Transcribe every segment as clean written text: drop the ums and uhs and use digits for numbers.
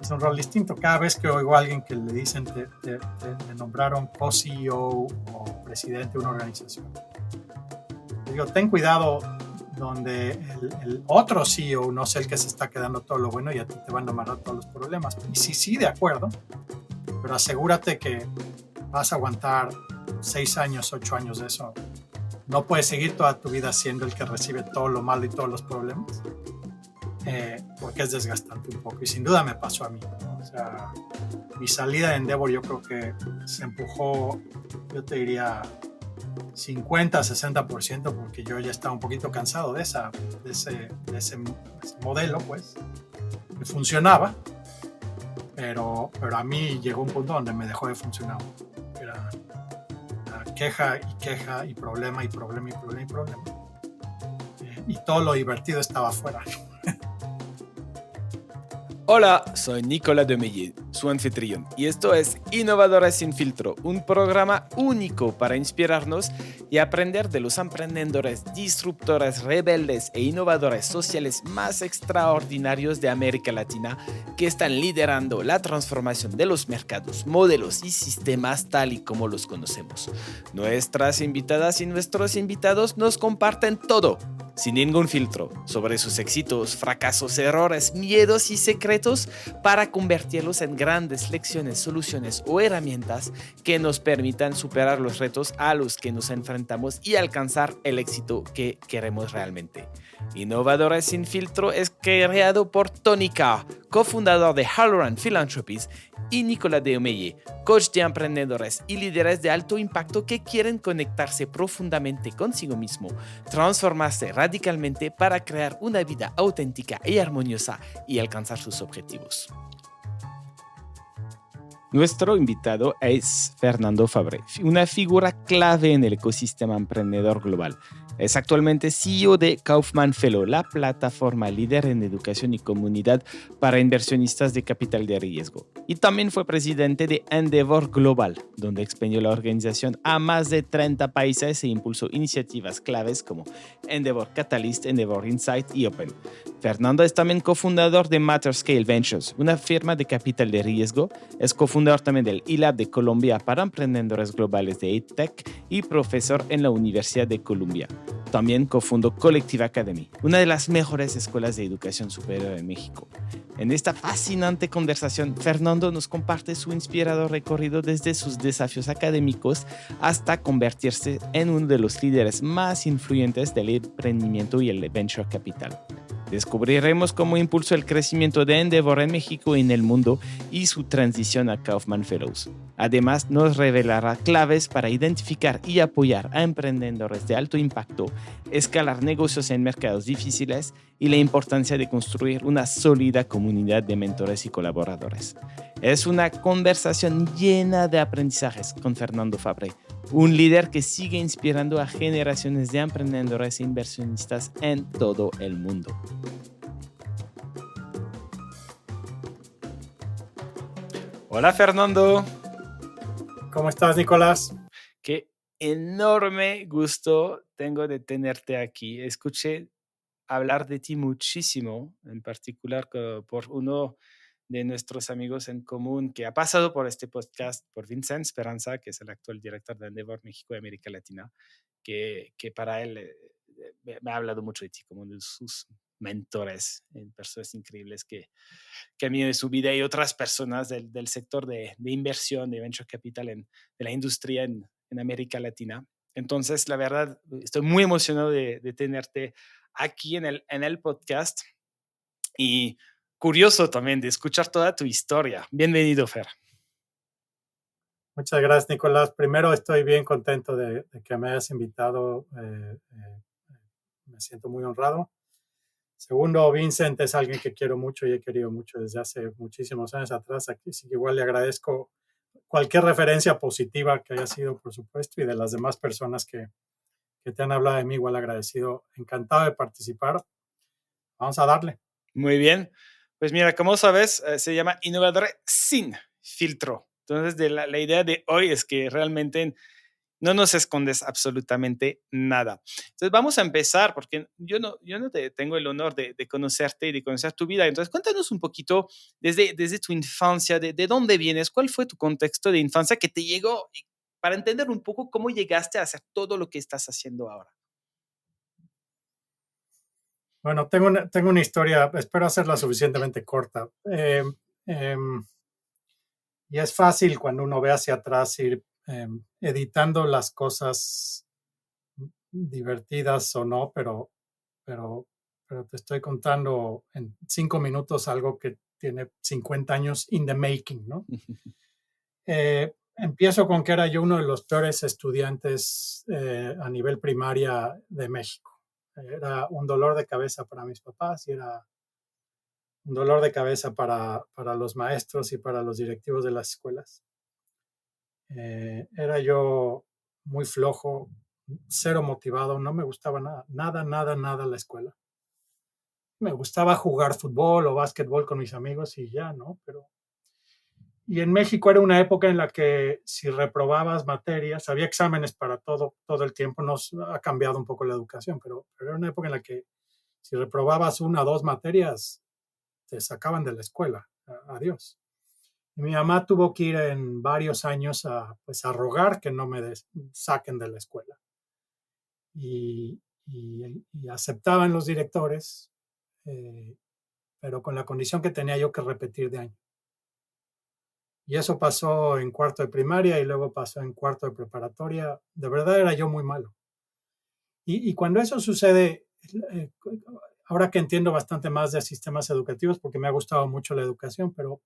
es un rol distinto. Cada vez que oigo a alguien que le dicen te nombraron co-CEO o presidente de una organización, digo, ten cuidado donde el otro CEO no sea el que se está quedando todo lo bueno y a ti te van a amarrar todos los problemas. Y sí, de acuerdo, pero asegúrate que vas a aguantar 6 años, 8 años de eso. No puedes seguir toda tu vida siendo el que recibe todo lo malo y todos los problemas, porque es desgastante un poco. Y sin duda me pasó a mí, ¿no? O sea, mi salida de Endeavor yo creo que se empujó, yo te diría 50-60%, porque yo ya estaba un poquito cansado de ese modelo, pues, que funcionaba, pero a mí llegó un punto donde me dejó de funcionar. Era queja y problema y problema y problema y problema. Y todo lo divertido estaba afuera. Hola, soy Nicolas Demeye, su anfitrión, y esto es Innovadores sin Filtro, un programa único para inspirarnos y aprender de los emprendedores, disruptores, rebeldes e innovadores sociales más extraordinarios de América Latina que están liderando la transformación de los mercados, modelos y sistemas tal y como los conocemos. Nuestras invitadas y nuestros invitados nos comparten todo, sin ningún filtro, sobre sus éxitos, fracasos, errores, miedos y secretos para convertirlos en grandes lecciones, soluciones o herramientas que nos permitan superar los retos a los que nos enfrentamos y alcanzar el éxito que queremos realmente. Innovadores sin Filtro es creado por Tony Carr, cofundador de Halloran Philanthropies, y Nicolas Demeye, coach de emprendedores y líderes de alto impacto que quieren conectarse profundamente consigo mismo, transformarse radicalmente para crear una vida auténtica y armoniosa y alcanzar sus objetivos. Nuestro invitado es Fernando Fabre, una figura clave en el ecosistema emprendedor global. Es actualmente CEO de Kaufman Fellow, la plataforma líder en educación y comunidad para inversionistas de capital de riesgo. Y también fue presidente de Endeavor Global, donde expandió la organización a más de 30 países e impulsó iniciativas claves como Endeavor Catalyst, Endeavor Insight y Open. Fernando es también cofundador de Matterscale Ventures, una firma de capital de riesgo. Es cofundador también del eLab de Colombia para emprendedores globales de EdTech y profesor en la Universidad de Columbia. También cofundó Collective Academy, una de las mejores escuelas de educación superior en México. En esta fascinante conversación, Fernando nos comparte su inspirador recorrido desde sus desafíos académicos hasta convertirse en uno de los líderes más influyentes del emprendimiento y el venture capital. Descubriremos cómo impulsó el crecimiento de Endeavor en México y en el mundo y su transición a Kaufman Fellows. Además, nos revelará claves para identificar y apoyar a emprendedores de alto impacto, escalar negocios en mercados difíciles y la importancia de construir una sólida comunidad de mentores y colaboradores. Es una conversación llena de aprendizajes con Fernando Fabre, un líder que sigue inspirando a generaciones de emprendedores e inversionistas en todo el mundo. Hola Fernando. ¿Cómo estás, Nicolás? Qué enorme gusto tengo de tenerte aquí. Escuché hablar de ti muchísimo, en particular por uno de nuestros amigos en común que ha pasado por este podcast, por Vincent Esperanza, que es el actual director de Endeavor México y América Latina, que para él me ha hablado mucho de ti como uno de sus mentores, personas increíbles que a mí de su vida y otras personas del sector de inversión, de venture capital, de la industria en América Latina. Entonces, la verdad, estoy muy emocionado de tenerte aquí en el podcast y curioso también de escuchar toda tu historia. Bienvenido, Fer. Muchas gracias, Nicolás. Primero, estoy bien contento de que me hayas invitado. Me siento muy honrado. Segundo, Vincent es alguien que quiero mucho y he querido mucho desde hace muchísimos años atrás. Aquí sí que igual le agradezco cualquier referencia positiva que haya sido, por supuesto, y de las demás personas que te han hablado de mí, igual agradecido. Encantado de participar. Vamos a darle. Muy bien. Pues mira, como sabes, se llama Innovador sin Filtro. Entonces, la idea de hoy es que realmente No nos escondes absolutamente nada. Entonces vamos a empezar, porque yo no tengo el honor de conocerte y de conocer tu vida. Entonces cuéntanos un poquito desde tu infancia, de dónde vienes, cuál fue tu contexto de infancia que te llegó para entender un poco cómo llegaste a hacer todo lo que estás haciendo ahora. Bueno, tengo una historia, espero hacerla suficientemente corta. Y es fácil cuando uno ve hacia atrás ir editando las cosas divertidas o no, pero te estoy contando en 5 minutos algo que tiene 50 años in the making, ¿no? Empiezo con que era yo uno de los peores estudiantes a nivel primaria de México. Era un dolor de cabeza para mis papás y era un dolor de cabeza para los maestros y para los directivos de las escuelas. Era yo muy flojo, cero motivado, no me gustaba nada la escuela. Me gustaba jugar fútbol o básquetbol con mis amigos y ya, ¿no? Y en México era una época en la que si reprobabas materias, había exámenes para todo el tiempo, nos ha cambiado un poco la educación, pero era una época en la que si reprobabas una o dos materias, te sacaban de la escuela. Adiós. Y mi mamá tuvo que ir en varios años a rogar que no me saquen de la escuela. Y aceptaban los directores, pero con la condición que tenía yo que repetir de año. Y eso pasó en cuarto de primaria y luego pasó en cuarto de preparatoria. De verdad era yo muy malo. Y cuando eso sucede, ahora que entiendo bastante más de sistemas educativos, porque me ha gustado mucho la educación, pero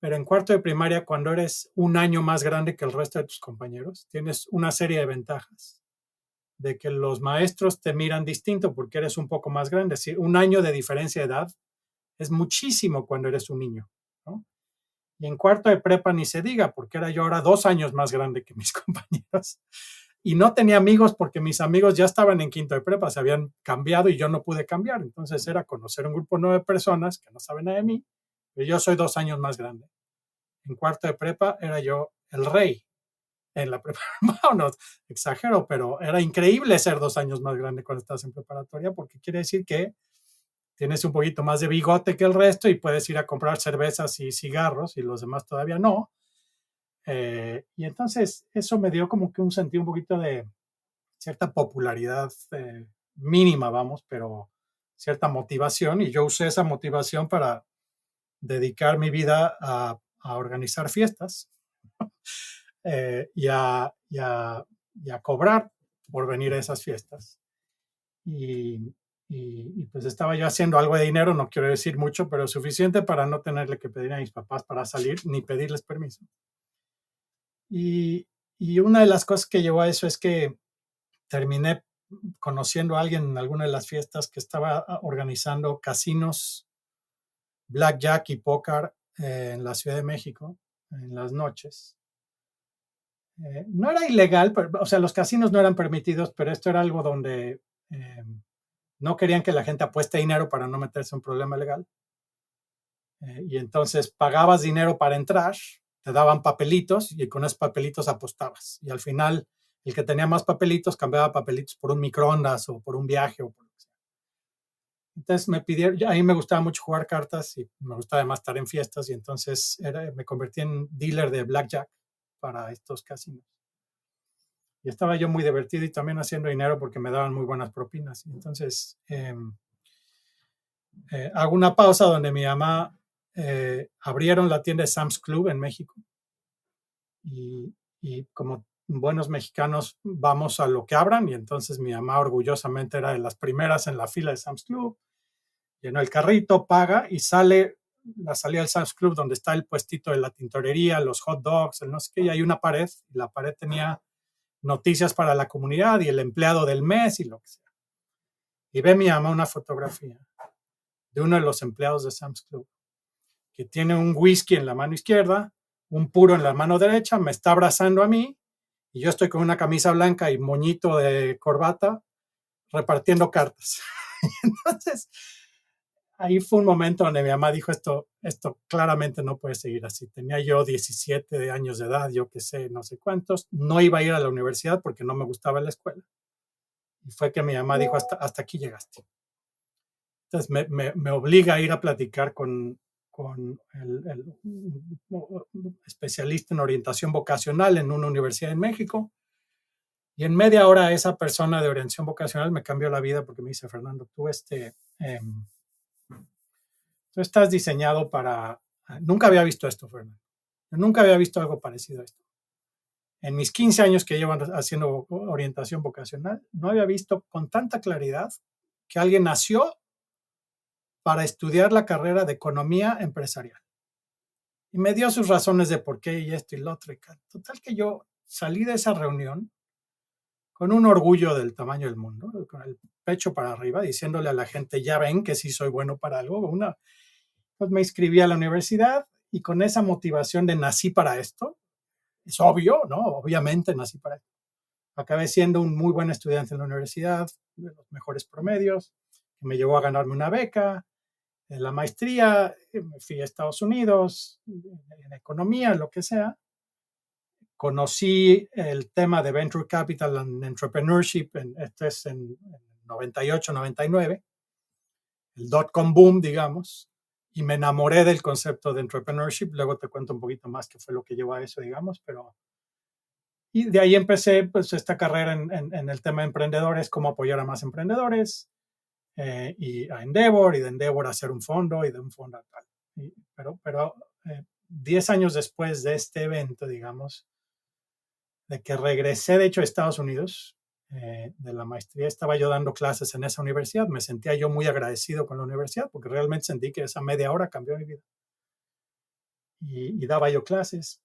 en cuarto de primaria, cuando eres un año más grande que el resto de tus compañeros, tienes una serie de ventajas. De que los maestros te miran distinto porque eres un poco más grande. Es decir, un año de diferencia de edad es muchísimo cuando eres un niño, ¿no? Y en cuarto de prepa ni se diga, porque era yo ahora 2 años más grande que mis compañeros. Y no tenía amigos porque mis amigos ya estaban en quinto de prepa, se habían cambiado y yo no pude cambiar. Entonces era conocer un grupo nuevo de personas que no saben nada de mí, pero yo soy 2 años más grande. En cuarto de prepa era yo el rey. En la preparatoria, no exagero, pero era increíble ser 2 años más grande cuando estás en preparatoria, porque quiere decir que tienes un poquito más de bigote que el resto y puedes ir a comprar cervezas y cigarros y los demás todavía no. Y entonces eso me dio como que un sentido un poquito de cierta popularidad mínima, vamos, pero cierta motivación, y yo usé esa motivación para dedicar mi vida a organizar fiestas. Y a cobrar por venir a esas fiestas. Y pues estaba yo haciendo algo de dinero, no quiero decir mucho, pero suficiente para no tenerle que pedir a mis papás para salir ni pedirles permiso. Y una de las cosas que llevó a eso es que terminé conociendo a alguien en alguna de las fiestas que estaba organizando casinos, blackjack y póker en la Ciudad de México en las noches. No era ilegal, o sea, los casinos no eran permitidos, pero esto era algo donde no querían que la gente apueste dinero para no meterse en un problema legal. Y entonces pagabas dinero para entrar, te daban papelitos y con esos papelitos apostabas. Y al final, el que tenía más papelitos cambiaba papelitos por un microondas o por un viaje o por lo que sea. Entonces me pidieron, a mí me gustaba mucho jugar cartas y me gustaba además estar en fiestas, y entonces me convertí en dealer de blackjack para estos casinos. Y estaba yo muy divertido y también haciendo dinero porque me daban muy buenas propinas. Y entonces hago una pausa donde mi mamá abrieron la tienda de Sam's Club en México. Y como buenos mexicanos vamos a lo que abran, y entonces mi mamá orgullosamente era de las primeras en la fila de Sam's Club, llenó el carrito, paga y sale la salida del Sam's Club donde está el puestito de la tintorería, los hot dogs, el no sé qué, y hay una pared, y la pared tenía noticias para la comunidad y el empleado del mes y lo que sea. Y ve mi mamá una fotografía de uno de los empleados de Sam's Club que tiene un whisky en la mano izquierda, un puro en la mano derecha, me está abrazando a mí y yo estoy con una camisa blanca y moñito de corbata repartiendo cartas. Entonces, ahí fue un momento donde mi mamá dijo, esto claramente no puede seguir así. Tenía yo 17 años de edad, yo qué sé, no sé cuántos. No iba a ir a la universidad porque no me gustaba la escuela. Y fue que mi mamá dijo, hasta aquí llegaste. Entonces me obliga a ir a platicar con el especialista en orientación vocacional en una universidad en México. Y en media hora esa persona de orientación vocacional me cambió la vida porque me dice, Fernando, tú estás diseñado para... Nunca había visto esto, Fernando. Nunca había visto algo parecido a esto. En mis 15 años que llevo haciendo orientación vocacional, no había visto con tanta claridad que alguien nació para estudiar la carrera de economía empresarial. Y me dio sus razones de por qué y esto y lo otro. Total que yo salí de esa reunión con un orgullo del tamaño del mundo, con el pecho para arriba, diciéndole a la gente, ya ven que sí soy bueno para algo. Pues me inscribí a la universidad y con esa motivación de nací para esto, es obvio, ¿no? Obviamente nací para esto. Acabé siendo un muy buen estudiante en la universidad, de los mejores promedios, que me llevó a ganarme una beca, en la maestría, me fui a Estados Unidos, en economía, lo que sea. Conocí el tema de Venture Capital and Entrepreneurship, esto es en 98, 99, el dot-com boom, digamos, y me enamoré del concepto de entrepreneurship. Luego te cuento un poquito más qué fue lo que llevó a eso, digamos, pero... Y de ahí empecé pues esta carrera en el tema de emprendedores, cómo apoyar a más emprendedores, y a Endeavor, y de Endeavor a hacer un fondo, y de un fondo a tal. Pero 10 años después de este evento, digamos, de que regresé, de hecho, a Estados Unidos, de la maestría, estaba yo dando clases en esa universidad. Me sentía yo muy agradecido con la universidad porque realmente sentí que esa media hora cambió mi vida. Y daba yo clases.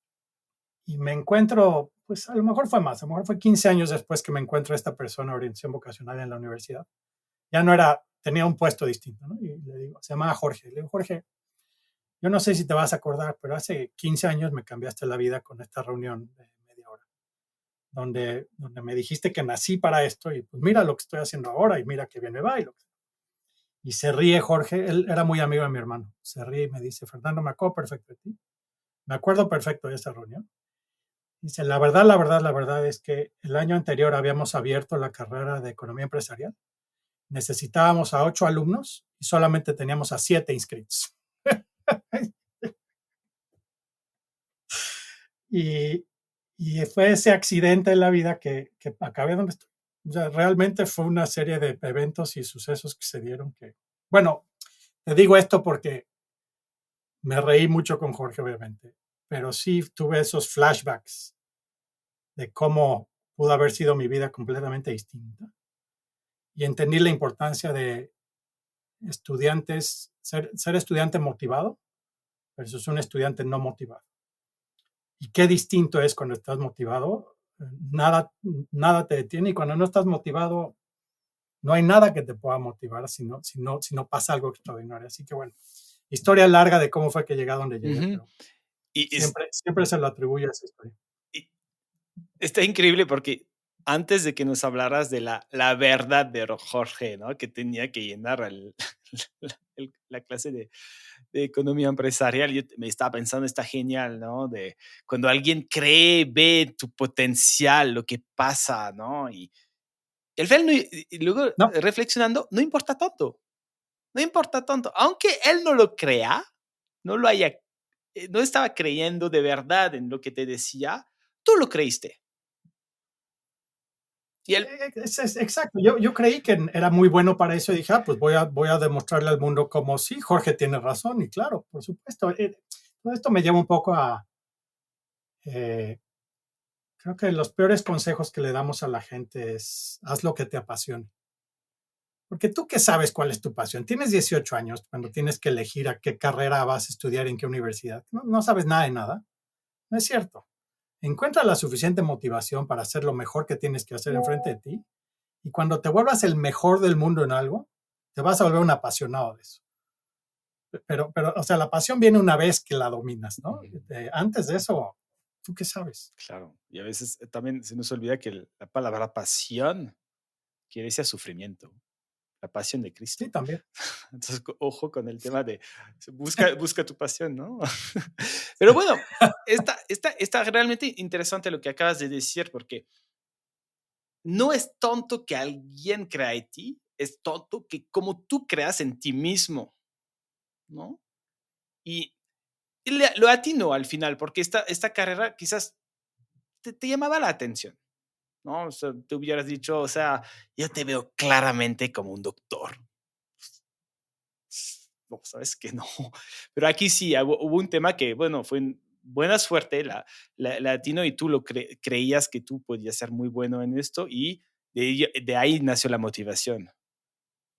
Y me encuentro, pues a lo mejor fue más, a lo mejor fue 15 años después que me encuentro a esta persona de orientación vocacional en la universidad. Ya no era, tenía un puesto distinto, ¿no? Y le digo, se llamaba Jorge. Le digo, Jorge, yo no sé si te vas a acordar, pero hace 15 años me cambiaste la vida con esta reunión de media hora, donde me dijiste que nací para esto y pues mira lo que estoy haciendo ahora y mira qué bien me va. Y se ríe Jorge, él era muy amigo de mi hermano, se ríe y me dice, Fernando, me acuerdo perfecto de ti, me acuerdo perfecto de esa reunión. Dice, la verdad es que el año anterior habíamos abierto la carrera de economía empresarial. Necesitábamos a 8 alumnos y solamente teníamos a 7 inscritos. y, y fue ese accidente en la vida que acabé donde estoy. O sea, realmente fue una serie de eventos y sucesos que se dieron que, bueno, te digo esto porque me reí mucho con Jorge, obviamente, pero sí tuve esos flashbacks de cómo pudo haber sido mi vida completamente distinta y entendí la importancia de estudiantes, ser estudiante motivado versus un estudiante no motivado. Y qué distinto es cuando estás motivado, nada te detiene, y cuando no estás motivado, no hay nada que te pueda motivar si no pasa algo extraordinario. Así que bueno, historia larga de cómo fue que llegué a donde llegué, pero siempre se lo atribuye a esa historia. Y está increíble porque antes de que nos hablaras de la verdad de Jorge, ¿no? Que tenía que llenar la clase de economía empresarial, yo me estaba pensando, está genial, ¿no? De cuando alguien cree, ve tu potencial, lo que pasa, ¿no? Y al final, y luego No, reflexionando, no importa tanto, no importa tanto, aunque él no lo crea, no lo haya, no estaba creyendo de verdad en lo que te decía, tú lo creíste. Y él, exacto. Yo creí que era muy bueno para eso y dije, pues voy a demostrarle al mundo como sí, Jorge tiene razón. Y claro, por supuesto, todo esto me lleva un poco a, creo que los peores consejos que le damos a la gente es, haz lo que te apasione. Porque tú qué sabes cuál es tu pasión. Tienes 18 años cuando tienes que elegir a qué carrera vas a estudiar, en qué universidad. No sabes nada de nada. No es cierto. Encuentra la suficiente motivación para hacer lo mejor que tienes que hacer enfrente de ti. Y cuando te vuelvas el mejor del mundo en algo, te vas a volver un apasionado de eso. Pero, o sea, la pasión viene una vez que la dominas, ¿no? Antes de eso, ¿tú qué sabes? claro, y a veces también se nos olvida que la palabra pasión quiere decir sufrimiento. la pasión de Sí, Cristo. también. Entonces, ojo con el tema de busca tu pasión, ¿no? Pero bueno, está realmente interesante lo que acabas de decir, porque no es tonto que alguien crea en ti, es tonto que como tú creas en ti mismo, ¿no? Y, lo atino al final, porque esta carrera quizás te llamaba la atención, ¿no? O sea, tú hubieras dicho, o sea, yo te veo claramente como un doctor. No, sabes que no. Pero aquí sí, hubo un tema que, bueno, fue buena suerte, la atino y tú creías que tú podías ser muy bueno en esto y de ahí nació la motivación.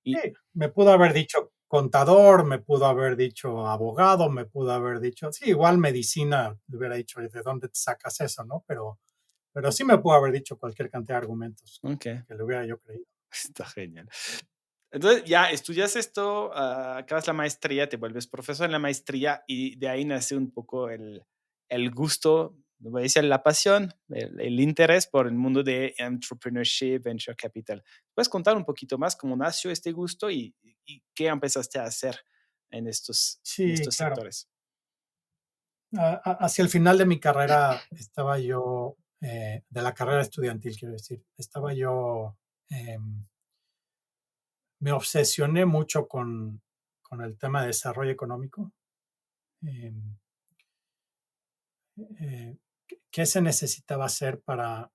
Y, Sí, me pudo haber dicho contador, me pudo haber dicho abogado, me pudo haber dicho, sí, igual medicina, le hubiera dicho, ¿de dónde te sacas eso, no? Pero sí me pudo haber dicho cualquier cantidad de argumentos ok, que le hubiera yo creído. está genial. Entonces ya estudias esto, acabas la maestría, te vuelves profesor en la maestría y de ahí nace un poco el gusto, no voy a decir la pasión, el interés por el mundo de entrepreneurship, venture capital. ¿Puedes contar un poquito más cómo nació este gusto y qué empezaste a hacer en Sí, estos claro. sectores? Hacia el final de mi carrera estaba yo, de la carrera estudiantil, quiero decir, estaba yo, me obsesioné mucho con el tema de desarrollo económico. em, eh, ¿Qué se necesitaba hacer para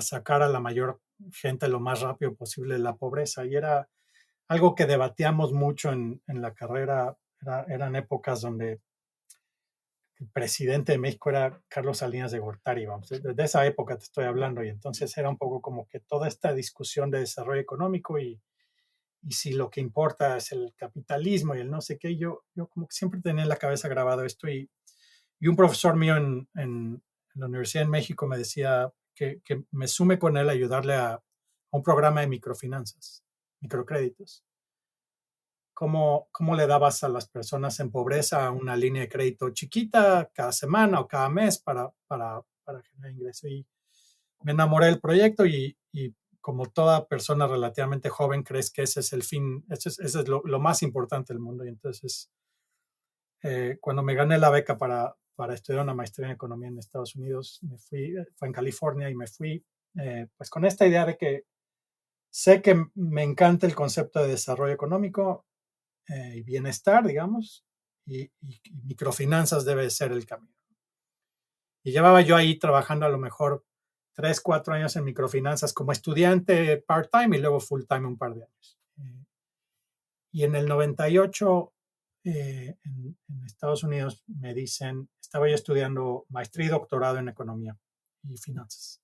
sacar a la mayor gente lo más rápido posible de la pobreza? Y era algo que debatíamos mucho en la carrera. Eran épocas donde el presidente de México era Carlos Salinas de Gortari, vamos, de esa época te estoy hablando, y entonces era un poco como que toda esta discusión de desarrollo económico y si lo que importa es el capitalismo y el no sé qué, yo como que siempre tenía en la cabeza grabado esto y un profesor mío en la Universidad en México me decía que me sume con él a ayudarle a un programa de microfinanzas, microcréditos. ¿Cómo le dabas a las personas en pobreza una línea de crédito chiquita cada semana o cada mes para generar ingreso? Y me enamoré del proyecto y como toda persona relativamente joven crees que ese es el fin, ese es lo más importante del mundo. Y entonces, cuando me gané la beca para estudiar una maestría en economía en Estados Unidos, me fui, fue en California y me fui pues con esta idea de que sé que me encanta el concepto de desarrollo económico y bienestar, digamos, y microfinanzas debe ser el camino. Y llevaba yo ahí trabajando a lo mejor 3, 4 años en microfinanzas como estudiante part-time y luego full-time un par de años. Y en el 98, en Estados Unidos, me dicen, estaba yo estudiando maestría y doctorado en economía y finanzas.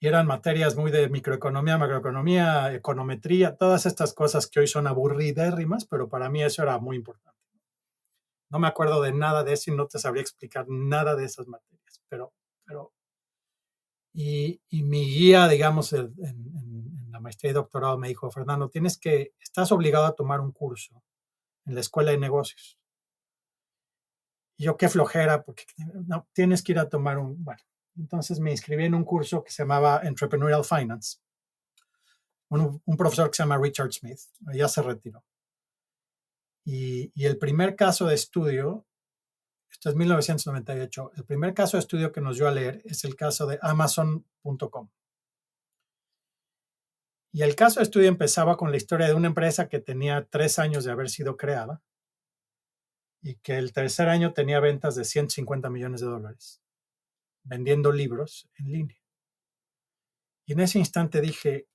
Y eran materias muy de microeconomía, macroeconomía, econometría, todas estas cosas que hoy son aburridérrimas, pero para mí eso era muy importante. No me acuerdo de nada de eso y no te sabría explicar nada de esas materias, pero y mi guía, digamos, en la maestría y doctorado me dijo, Fernando, estás obligado a tomar un curso en la escuela de negocios. Y yo qué flojera, porque no, tienes que ir a tomar bueno, entonces me inscribí en un curso que se llamaba Entrepreneurial Finance, un profesor que se llama Richard Smith, ya se retiró. Y el primer caso de estudio, esto es 1998, el primer caso de estudio que nos dio a leer es el caso de Amazon.com. Y el caso de estudio empezaba con la historia de una empresa que tenía 3 años de haber sido creada y que el tercer año tenía ventas de $150 millones, vendiendo libros en línea. Y en ese instante dije,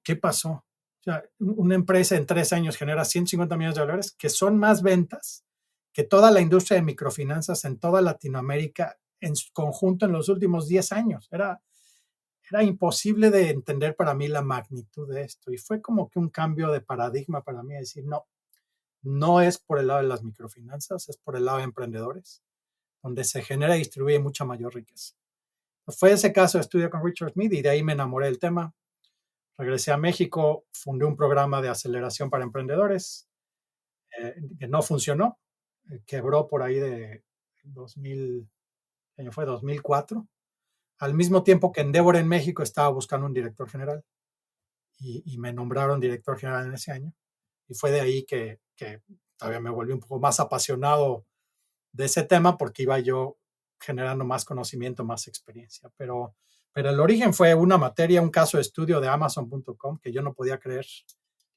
¿qué pasó? O sea, una empresa en 3 años genera $150 millones, que son más ventas que toda la industria de microfinanzas en toda Latinoamérica en su conjunto en los últimos 10 años. Era imposible de entender para mí la magnitud de esto. Y fue como que un cambio de paradigma para mí, decir, no, no es por el lado de las microfinanzas, es por el lado de emprendedores, donde se genera y distribuye mucha mayor riqueza. Fue ese caso de estudio con Richard Smith y de ahí me enamoré del tema. Regresé a México, fundé un programa de aceleración para emprendedores que no funcionó, quebró por ahí de 2000, año fue 2004, al mismo tiempo que Endeavor en México estaba buscando un director general. y me nombraron director general en ese año. Y fue de ahí que todavía me volví un poco más apasionado de ese tema porque iba yo generando más conocimiento, más experiencia. Pero el origen fue una materia, un caso de estudio de Amazon.com que yo no podía creer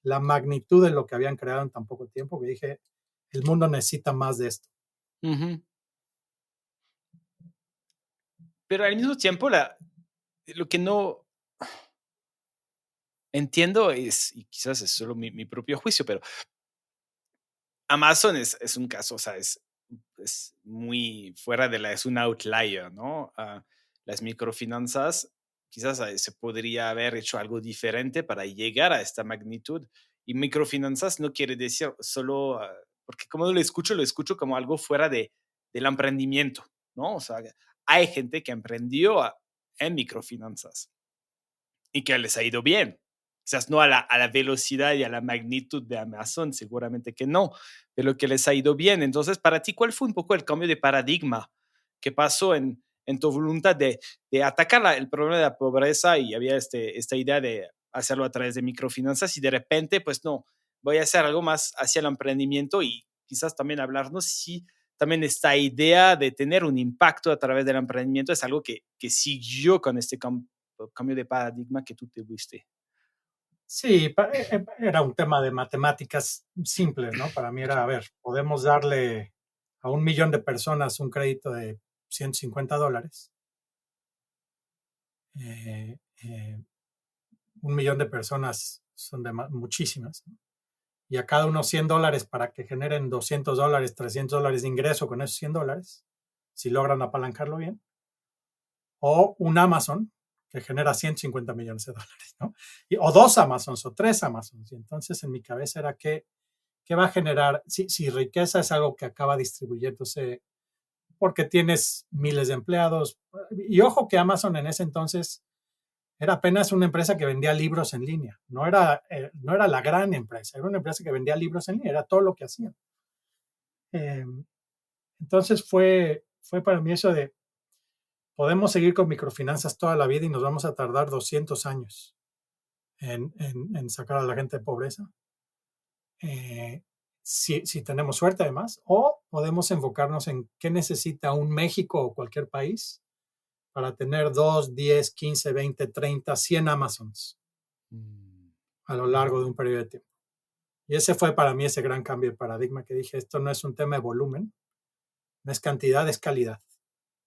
la magnitud de lo que habían creado en tan poco tiempo, que dije, el mundo necesita más de esto. Ujú. Pero al mismo tiempo, lo que no entiendo es, y quizás es solo mi propio juicio, pero Amazon es un caso, o sea, es muy fuera de es un outlier, ¿no? Las microfinanzas, quizás se podría haber hecho algo diferente para llegar a esta magnitud. Y microfinanzas no quiere decir solo, porque como lo escucho como algo fuera del emprendimiento, ¿no? O sea, hay gente que emprendió en microfinanzas y que les ha ido bien. Quizás no a la velocidad y a la magnitud de Amazon, seguramente que no, pero que les ha ido bien. Entonces, para ti, ¿cuál fue un poco el cambio de paradigma que pasó en tu voluntad de atacar el problema de la pobreza y había esta idea de hacerlo a través de microfinanzas y de repente, pues no, voy a hacer algo más hacia el emprendimiento y quizás también hablarnos si también esta idea de tener un impacto a través del emprendimiento es algo que siguió con este cambio de paradigma que tú tuviste. Sí, era un tema de matemáticas simples, ¿no? Para mí era, a ver, podemos darle a 1 millón de personas un crédito de $150. Eh, eh, 1 millón de personas son muchísimas, ¿no? Y a cada uno $100 para que generen $200, $300 de ingreso con esos $100, si logran apalancarlo bien. O un Amazon que genera $150 millones, ¿no? O dos Amazons o tres Amazons. Y entonces en mi cabeza era ¿qué va a generar? Si riqueza es algo que acaba distribuyéndose porque tienes miles de empleados. Y ojo que Amazon en ese entonces era apenas una empresa que vendía libros en línea. No era la gran empresa, era una empresa que vendía libros en línea, era todo lo que hacían. Eh, entonces fue para mí eso de, podemos seguir con microfinanzas toda la vida y nos vamos a tardar 200 años en sacar a la gente de pobreza. Si tenemos suerte además, o podemos enfocarnos en qué necesita un México o cualquier país para tener 2, 10, 15, 20, 30, 100 Amazons Mm. a lo largo de un periodo de tiempo. Y ese fue para mí ese gran cambio de paradigma que dije, esto no es un tema de volumen, no es cantidad, es calidad.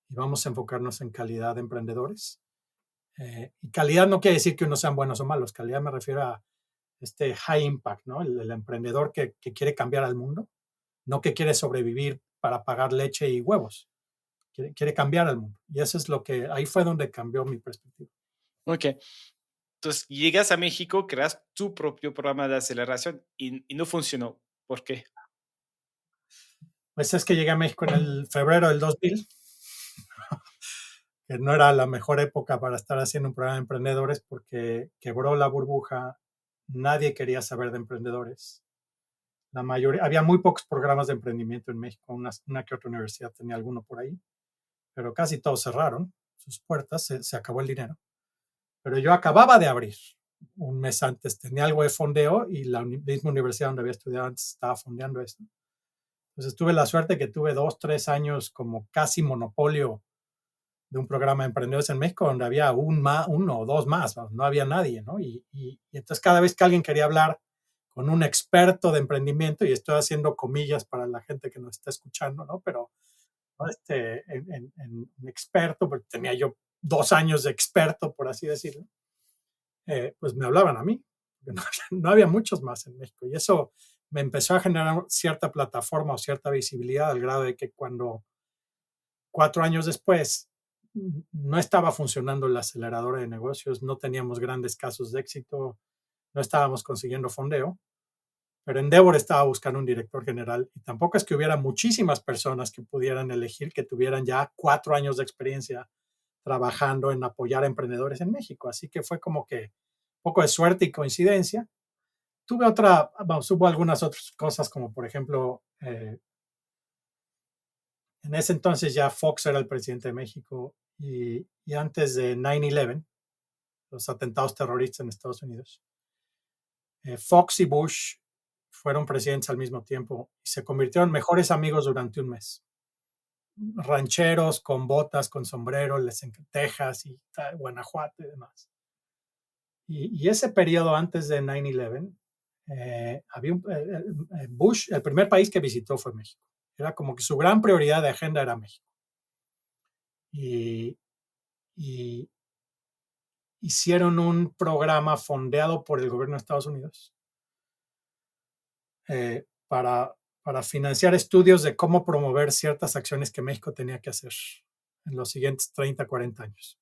Y vamos a enfocarnos en calidad de emprendedores. Y calidad no quiere decir que unos sean buenos o malos, calidad me refiero a este high impact, ¿no? El emprendedor que quiere cambiar al mundo, no que quiere sobrevivir para pagar leche y huevos, quiere cambiar al mundo. Y eso es ahí fue donde cambió mi perspectiva. Ok. Entonces, llegas a México, creas tu propio programa de aceleración y no funcionó. ¿Por qué? Pues es que llegué a México en el febrero del 2000, que no era la mejor época para estar haciendo un programa de emprendedores porque quebró la burbuja, nadie quería saber de emprendedores. La mayoría, había muy pocos programas de emprendimiento en México, una que otra universidad tenía alguno por ahí, pero casi todos cerraron sus puertas, se acabó el dinero. Pero yo acababa de abrir un mes antes, tenía algo de fondeo y la misma universidad donde había estudiado antes estaba fondeando esto. Entonces tuve la suerte que tuve 2, 3 años como casi monopolio de un programa de emprendedores en México donde había uno o dos más, no había nadie, ¿no? Y entonces cada vez que alguien quería hablar con un experto de emprendimiento, y estoy haciendo comillas para la gente que nos está escuchando, ¿no? Pero ¿no? En un experto, porque tenía yo 2 años de experto, por así decirlo, pues me hablaban a mí. No había muchos más en México. Y eso me empezó a generar cierta plataforma o cierta visibilidad al grado de que cuando 4 años después no estaba funcionando la aceleradora de negocios, no teníamos grandes casos de éxito, no estábamos consiguiendo fondeo, pero Endeavor estaba buscando un director general y tampoco es que hubiera muchísimas personas que pudieran elegir que tuvieran ya 4 años de experiencia trabajando en apoyar a emprendedores en México. Así que fue como que un poco de suerte y coincidencia. Hubo algunas otras cosas, como por ejemplo, en ese entonces ya Fox era el presidente de México y antes de 9/11, los atentados terroristas en Estados Unidos, Fox y Bush fueron presidentes al mismo tiempo y se convirtieron mejores amigos durante un mes. Rancheros con botas, con sombrero, Texas y Guanajuato y demás. Y ese periodo antes de 9/11, Bush, el primer país que visitó fue México. Era como que su gran prioridad de agenda era México. Y hicieron un programa fondeado por el gobierno de Estados Unidos para financiar estudios de cómo promover ciertas acciones que México tenía que hacer en los siguientes 30, 40 años.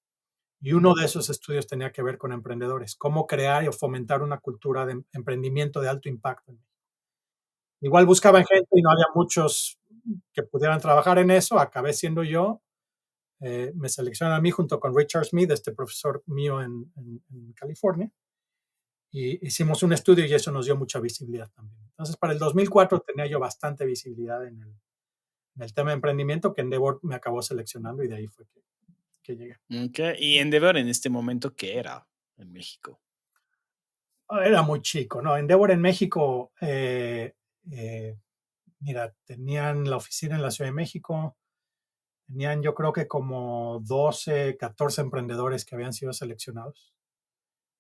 Y uno de esos estudios tenía que ver con emprendedores, cómo crear o fomentar una cultura de emprendimiento de alto impacto. Igual buscaban gente y no había muchos que pudieran trabajar en eso, acabé siendo yo. Me seleccionaron a mí junto con Richard Smith, este profesor mío en California, y hicimos un estudio y eso nos dio mucha visibilidad también. Entonces, para el 2004 tenía yo bastante visibilidad en el tema de emprendimiento, que Endeavor me acabó seleccionando y de ahí fue que llegué. Okay. ¿Y Endeavor en este momento qué era en México? Era muy chico, ¿no? Endeavor en México, mira, tenían la oficina en la Ciudad de México, tenían yo creo que como 12, 14 emprendedores que habían sido seleccionados.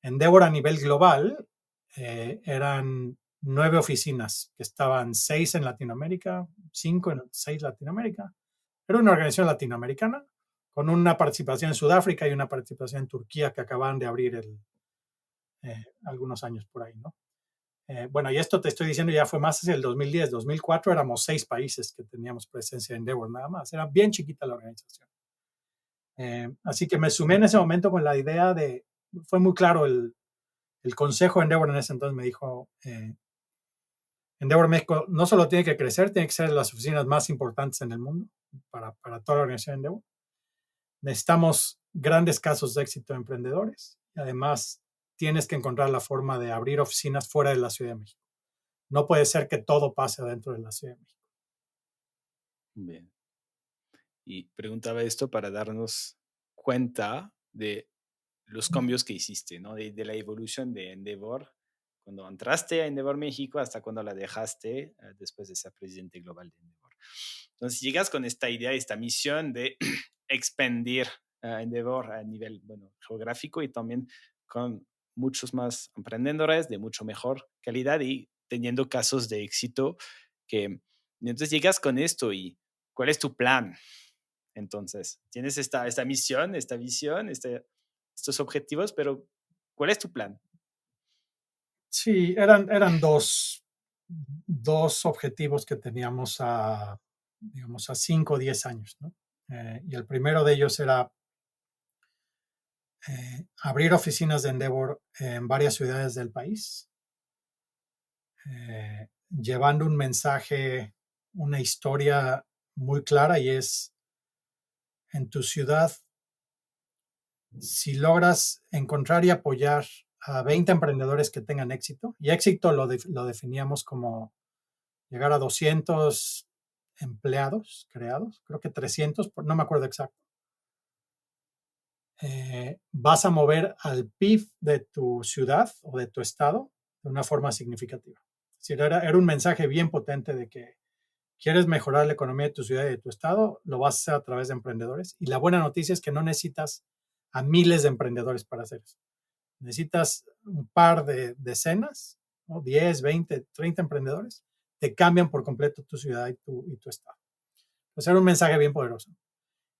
Endeavor a nivel global eran 9 oficinas, que estaban 6 en Latinoamérica, 5 en 6 Latinoamérica. Era una organización latinoamericana con una participación en Sudáfrica y una participación en Turquía que acaban de abrir algunos años por ahí, ¿no? Bueno, y esto te estoy diciendo ya fue más hacia el 2010, 2004 éramos 6 países que teníamos presencia en Endeavor nada más, era bien chiquita la organización. Así que me sumé en ese momento con la idea fue muy claro el consejo de Endeavor en ese entonces me dijo, Endeavor México no solo tiene que crecer, tiene que ser las oficinas más importantes en el mundo para toda la organización de Endeavor. Necesitamos grandes casos de éxito de emprendedores y además tienes que encontrar la forma de abrir oficinas fuera de la Ciudad de México. No puede ser que todo pase dentro de la Ciudad de México. Bien. Y preguntaba esto para darnos cuenta de los cambios que hiciste, ¿no? De la evolución de Endeavor, cuando entraste a Endeavor México hasta cuando la dejaste después de ser presidente global de Endeavor. Entonces llegas con esta idea, esta misión de expandir Endeavor a nivel, bueno, geográfico y también con muchos más emprendedores de mucho mejor calidad y teniendo casos de éxito que entonces llegas con esto y ¿cuál es tu plan? Entonces, tienes esta misión, esta visión, estos objetivos, pero ¿cuál es tu plan? Sí, eran dos objetivos que teníamos digamos, a 5 o 10 años, ¿no? Y el primero de ellos era abrir oficinas de Endeavor en varias ciudades del país, llevando un mensaje, una historia muy clara y es, en tu ciudad, si logras encontrar y apoyar a 20 emprendedores que tengan éxito, y éxito lo definíamos como llegar a 200 empleados creados, creo que 300, no me acuerdo exacto. Vas a mover al PIB de tu ciudad o de tu estado de una forma significativa. Es decir, era un mensaje bien potente de que quieres mejorar la economía de tu ciudad y de tu estado, lo vas a hacer a través de emprendedores. Y la buena noticia es que no necesitas a miles de emprendedores para hacer eso. Necesitas un par de decenas, ¿no? 10, 20, 30 emprendedores, te cambian por completo tu ciudad y tu estado. Entonces era un mensaje bien poderoso.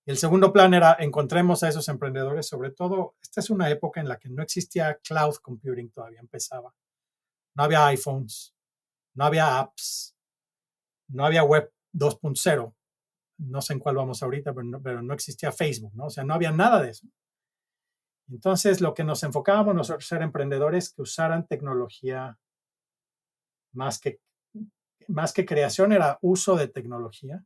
Y el segundo plan era encontremos a esos emprendedores, sobre todo, esta es una época en la que no existía cloud computing todavía, empezaba. No había iPhones, no había apps, no había web 2.0, no sé en cuál vamos ahorita, pero no existía Facebook, ¿no? O sea, no había nada de eso. Entonces, lo que nos enfocábamos nosotros era emprendedores que usaran tecnología más que, más que creación, era uso de tecnología.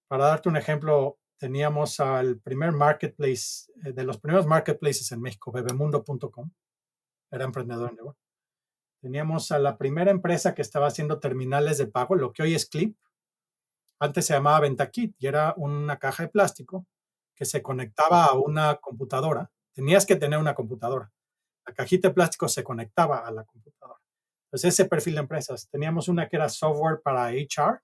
Para darte un ejemplo, teníamos al primer marketplace, de los primeros marketplaces en México, bebemundo.com, era emprendedor en Endeavor. Teníamos a la primera empresa que estaba haciendo terminales de pago, lo que hoy es Clip. Antes se llamaba VentaKit y era una caja de plástico que se conectaba a una computadora. Tenías que tener una computadora. La cajita de plástico se conectaba a la computadora. Entonces, ese perfil de empresas. Teníamos una que era software para HR.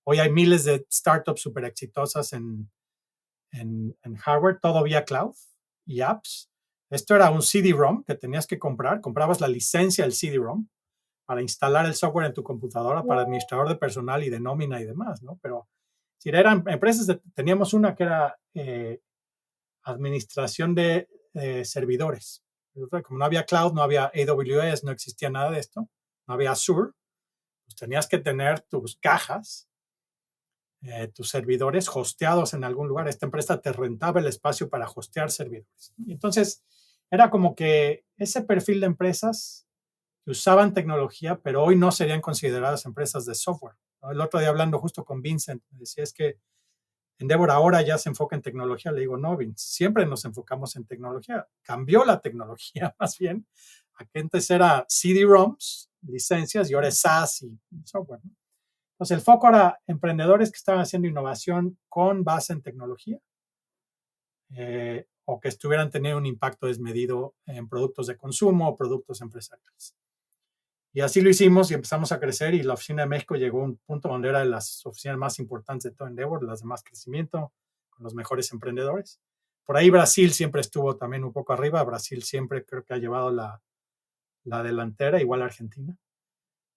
Hoy hay miles de startups súper exitosas en hardware, todo vía cloud y apps. Esto era un CD-ROM que tenías que comprar. Comprabas la licencia del CD-ROM para instalar el software en tu computadora para administrador de personal y de nómina y demás, ¿no? Pero si eran empresas, teníamos una que era administración de servidores. Como no había cloud, no había AWS, no existía nada de esto, no había Azure, pues tenías que tener tus cajas, tus servidores hosteados en algún lugar. Esta empresa te rentaba el espacio para hostear servidores. Y entonces, era como que ese perfil de empresas que usaban tecnología, pero hoy no serían consideradas empresas de software. El otro día hablando justo con Vincent, me decía, es que Endeavor ahora ya se enfoca en tecnología. Le digo, no, Vince, siempre nos enfocamos en tecnología. Cambió la tecnología más bien. Aquí antes era CD-ROMs, licencias, y ahora es SaaS y software, ¿no? Entonces, el foco era emprendedores que estaban haciendo innovación con base en tecnología o que estuvieran teniendo un impacto desmedido en productos de consumo o productos empresariales. Y así lo hicimos y empezamos a crecer y la oficina de México llegó a un punto donde era de las oficinas más importantes de todo Endeavor, las de más crecimiento, con los mejores emprendedores. Por ahí Brasil siempre estuvo también un poco arriba. Brasil siempre creo que ha llevado la delantera, igual Argentina.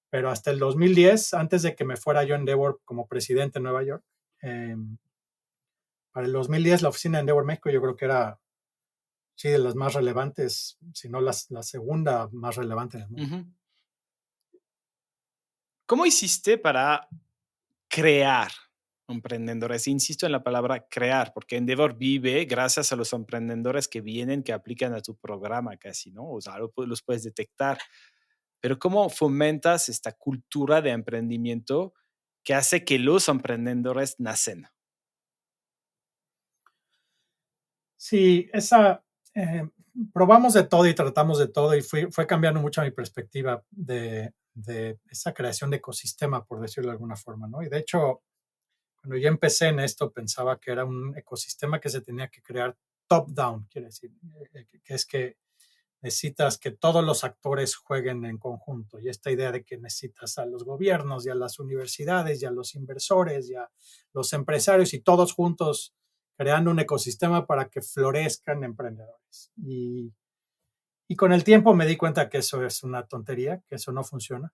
Pero hasta el 2010, antes de que me fuera yo a Endeavor como presidente en Nueva York, para el 2010 la oficina de Endeavor México yo creo que era, sí, de las más relevantes, si no la segunda más relevante en el mundo. Uh-huh. ¿Cómo hiciste para crear emprendedores? Insisto en la palabra crear, porque Endeavor vive gracias a los emprendedores que vienen, que aplican a tu programa casi, ¿no? O sea, los puedes detectar. Pero ¿cómo fomentas esta cultura de emprendimiento que hace que los emprendedores nacen? Sí, probamos de todo y tratamos de todo y fue cambiando mucho mi perspectiva de esa creación de ecosistema, por decirlo de alguna forma, ¿no? Y de hecho, cuando yo empecé en esto, pensaba que era un ecosistema que se tenía que crear top-down, quiere decir, que es que necesitas que todos los actores jueguen en conjunto. Y esta idea de que necesitas a los gobiernos y a las universidades y a los inversores y a los empresarios y todos juntos creando un ecosistema para que florezcan emprendedores. Y con el tiempo me di cuenta que eso es una tontería, que eso no funciona.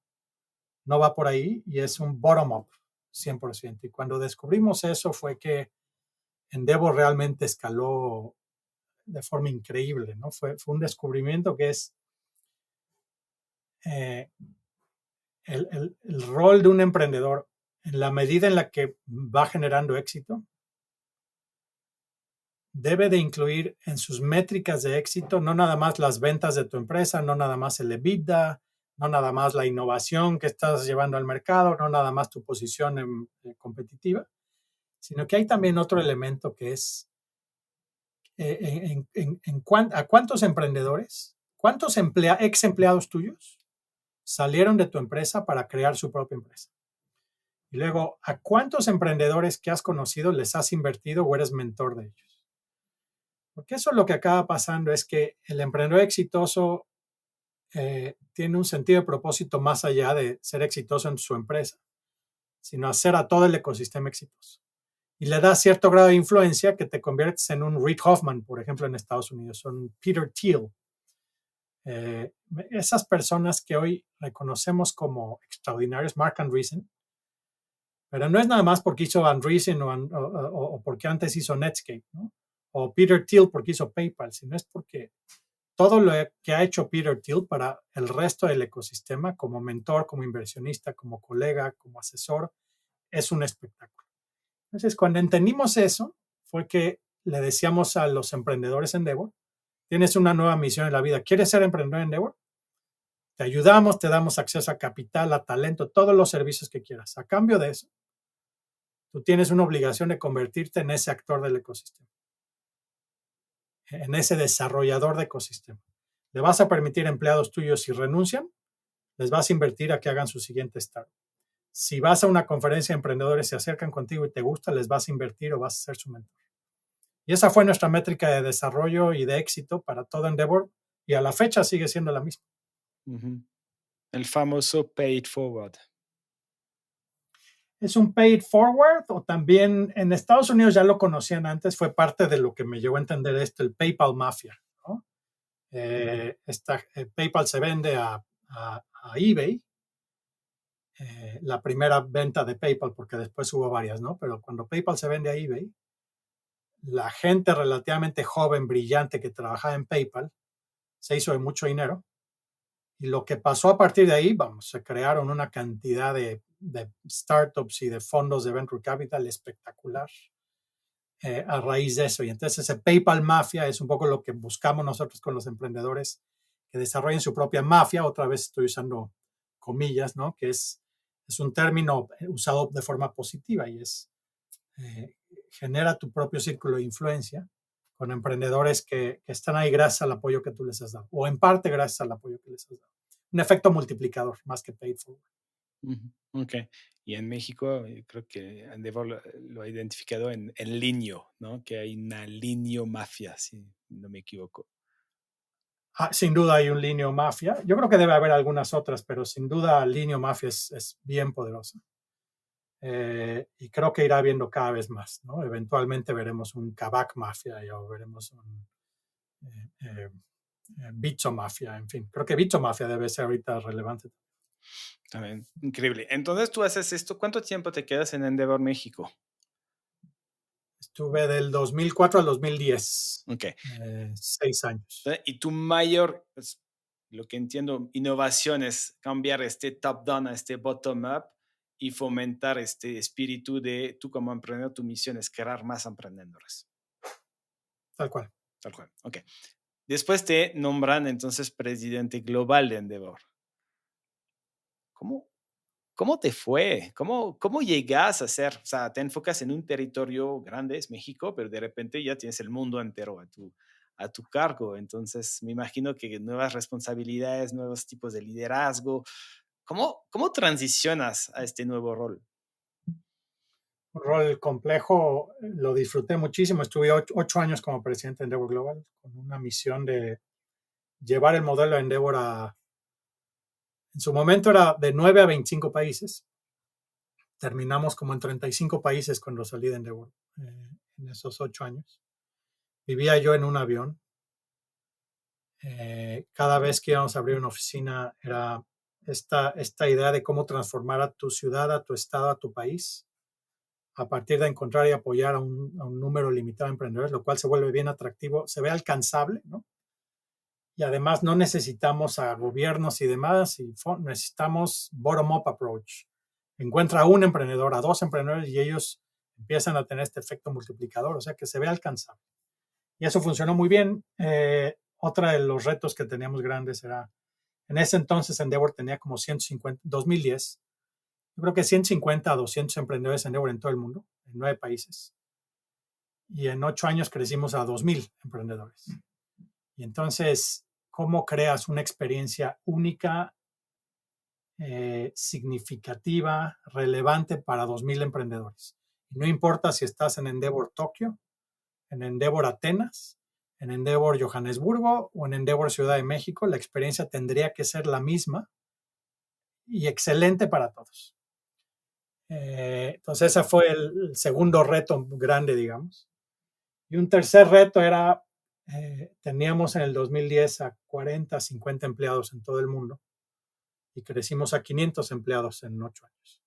No va por ahí y es un bottom-up, 100%. Y cuando descubrimos eso fue que Endeavor realmente escaló de forma increíble, ¿no? Fue un descubrimiento que es el rol de un emprendedor en la medida en la que va generando éxito, debe de incluir en sus métricas de éxito no nada más las ventas de tu empresa, no nada más el EBITDA, no nada más la innovación que estás llevando al mercado, no nada más tu posición competitiva, sino que hay también otro elemento que es a cuántos emprendedores, cuántos ex empleados tuyos salieron de tu empresa para crear su propia empresa. Y luego, ¿a cuántos emprendedores que has conocido les has invertido o eres mentor de ellos? Porque eso lo que acaba pasando es que el emprendedor exitoso tiene un sentido de propósito más allá de ser exitoso en su empresa, sino hacer a todo el ecosistema exitoso. Y le da cierto grado de influencia que te conviertes en un Reid Hoffman, por ejemplo, en Estados Unidos, o un Peter Thiel. Esas personas que hoy reconocemos como extraordinarios, Marc Andreessen, pero no es nada más porque hizo Andreessen o porque antes hizo Netscape, ¿no? O Peter Thiel porque hizo PayPal, sino es porque todo lo que ha hecho Peter Thiel para el resto del ecosistema, como mentor, como inversionista, como colega, como asesor, es un espectáculo. Entonces, cuando entendimos eso, fue que le decíamos a los emprendedores en Endeavor, tienes una nueva misión en la vida, ¿quieres ser emprendedor en Endeavor? Te ayudamos, te damos acceso a capital, a talento, todos los servicios que quieras. A cambio de eso, tú tienes una obligación de convertirte en ese actor del ecosistema, en ese desarrollador de ecosistema. Le vas a permitir a empleados tuyos, si renuncian, les vas a invertir a que hagan su siguiente startup. Si vas a una conferencia de emprendedores, se acercan contigo y te gusta, les vas a invertir o vas a ser su mentor. Y esa fue nuestra métrica de desarrollo y de éxito para todo Endeavor y a la fecha sigue siendo la misma. Uh-huh. El famoso pay it forward. Es un pay it forward, o también en Estados Unidos ya lo conocían antes, fue parte de lo que me llevó a entender esto, el PayPal Mafia, ¿no? PayPal se vende a eBay, la primera venta de PayPal, porque después hubo varias, ¿no? Pero cuando PayPal se vende a eBay, la gente relativamente joven, brillante que trabajaba en PayPal, se hizo de mucho dinero. Y lo que pasó a partir de ahí, vamos, se crearon una cantidad de startups y de fondos de venture capital espectacular a raíz de eso. Y entonces ese PayPal Mafia es un poco lo que buscamos nosotros con los emprendedores, que desarrollen su propia mafia. Otra vez estoy usando comillas, ¿no? Que es un término usado de forma positiva y genera tu propio círculo de influencia con emprendedores que están ahí gracias al apoyo que tú les has dado, o en parte gracias al apoyo que les has dado. Un efecto multiplicador, más que paid forward. Ok. Y en México creo que Endeavor lo ha identificado en Linio, ¿no? Que hay una Linio Mafia, si no me equivoco. Sin duda hay un Linio Mafia. Yo creo que debe haber algunas otras, pero sin duda Linio Mafia es bien poderosa. Y creo que irá habiendo cada vez más, ¿no? Eventualmente veremos un Kavak Mafia o veremos un Bicho Mafia, en fin. Creo que Bicho Mafia debe ser ahorita relevante. También, increíble. Entonces tú haces esto. ¿Cuánto tiempo te quedas en Endeavor México? Estuve del 2004 al 2010. Ok. 6 años. Y tu mayor, pues, lo que entiendo, innovación es cambiar este top-down a este bottom-up y fomentar este espíritu de tú como emprendedor, tu misión es crear más emprendedores. Tal cual. Tal cual, ok. Después te nombran entonces presidente global de Endeavor. ¿Cómo te fue? ¿Cómo llegas a ser? O sea, te enfocas en un territorio grande, es México, pero de repente ya tienes el mundo entero a tu cargo. Entonces, me imagino que nuevas responsabilidades, nuevos tipos de liderazgo. ¿Cómo transicionas a este nuevo rol? Un rol complejo, lo disfruté muchísimo. Estuve 8 años como presidente de Endeavor Global, con una misión de llevar el modelo de Endeavor en su momento era de 9 a 25 países. Terminamos como en 35 países cuando salí de Endeavor en esos 8 años. Vivía yo en un avión. Cada vez que íbamos a abrir una oficina era esta idea de cómo transformar a tu ciudad, a tu estado, a tu país, a partir de encontrar y apoyar a un número limitado de emprendedores, lo cual se vuelve bien atractivo, se ve alcanzable, ¿no? Y además no necesitamos a gobiernos y demás, necesitamos bottom-up approach. Encuentra a un emprendedor, a dos emprendedores y ellos empiezan a tener este efecto multiplicador, o sea que se ve alcanzable. Y eso funcionó muy bien. Otra de los retos que teníamos grandes era, en ese entonces Endeavor tenía como 150, 2010, yo creo que 150 a 200 emprendedores Endeavor en todo el mundo, en 9 países. Y en 8 años crecimos a 2,000 emprendedores. Y entonces, ¿cómo creas una experiencia única, significativa, relevante para 2,000 emprendedores? Y no importa si estás en Endeavor Tokio, en Endeavor Atenas, en Endeavor Johannesburgo o en Endeavor Ciudad de México, la experiencia tendría que ser la misma y excelente para todos. Entonces, ese fue el segundo reto grande, digamos. Y un tercer reto era, teníamos en el 2010 a 40, 50 empleados en todo el mundo y crecimos a 500 empleados en 8 años.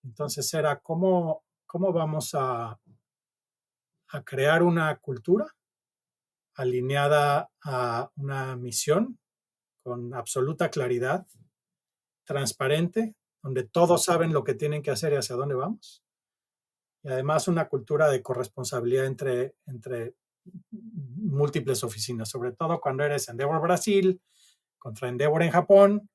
Entonces era cómo vamos a crear una cultura alineada a una misión con absoluta claridad, transparente, donde todos saben lo que tienen que hacer y hacia dónde vamos. Y además una cultura de corresponsabilidad entre múltiples oficinas, sobre todo cuando eres Endeavor Brasil contra Endeavor en Japón,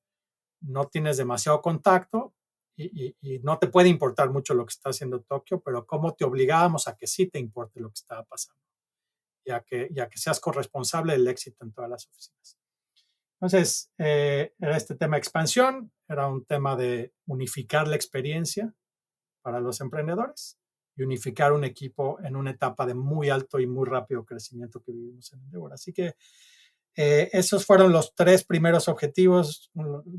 no tienes demasiado contacto y no te puede importar mucho lo que está haciendo Tokio, pero cómo te obligábamos a que sí te importe lo que estaba pasando, ya que seas corresponsable del éxito en todas las oficinas. Entonces, era este tema de expansión, era un tema de unificar la experiencia para los emprendedores y unificar un equipo en una etapa de muy alto y muy rápido crecimiento que vivimos en Endeavor. Así que Esos fueron los 3 primeros objetivos.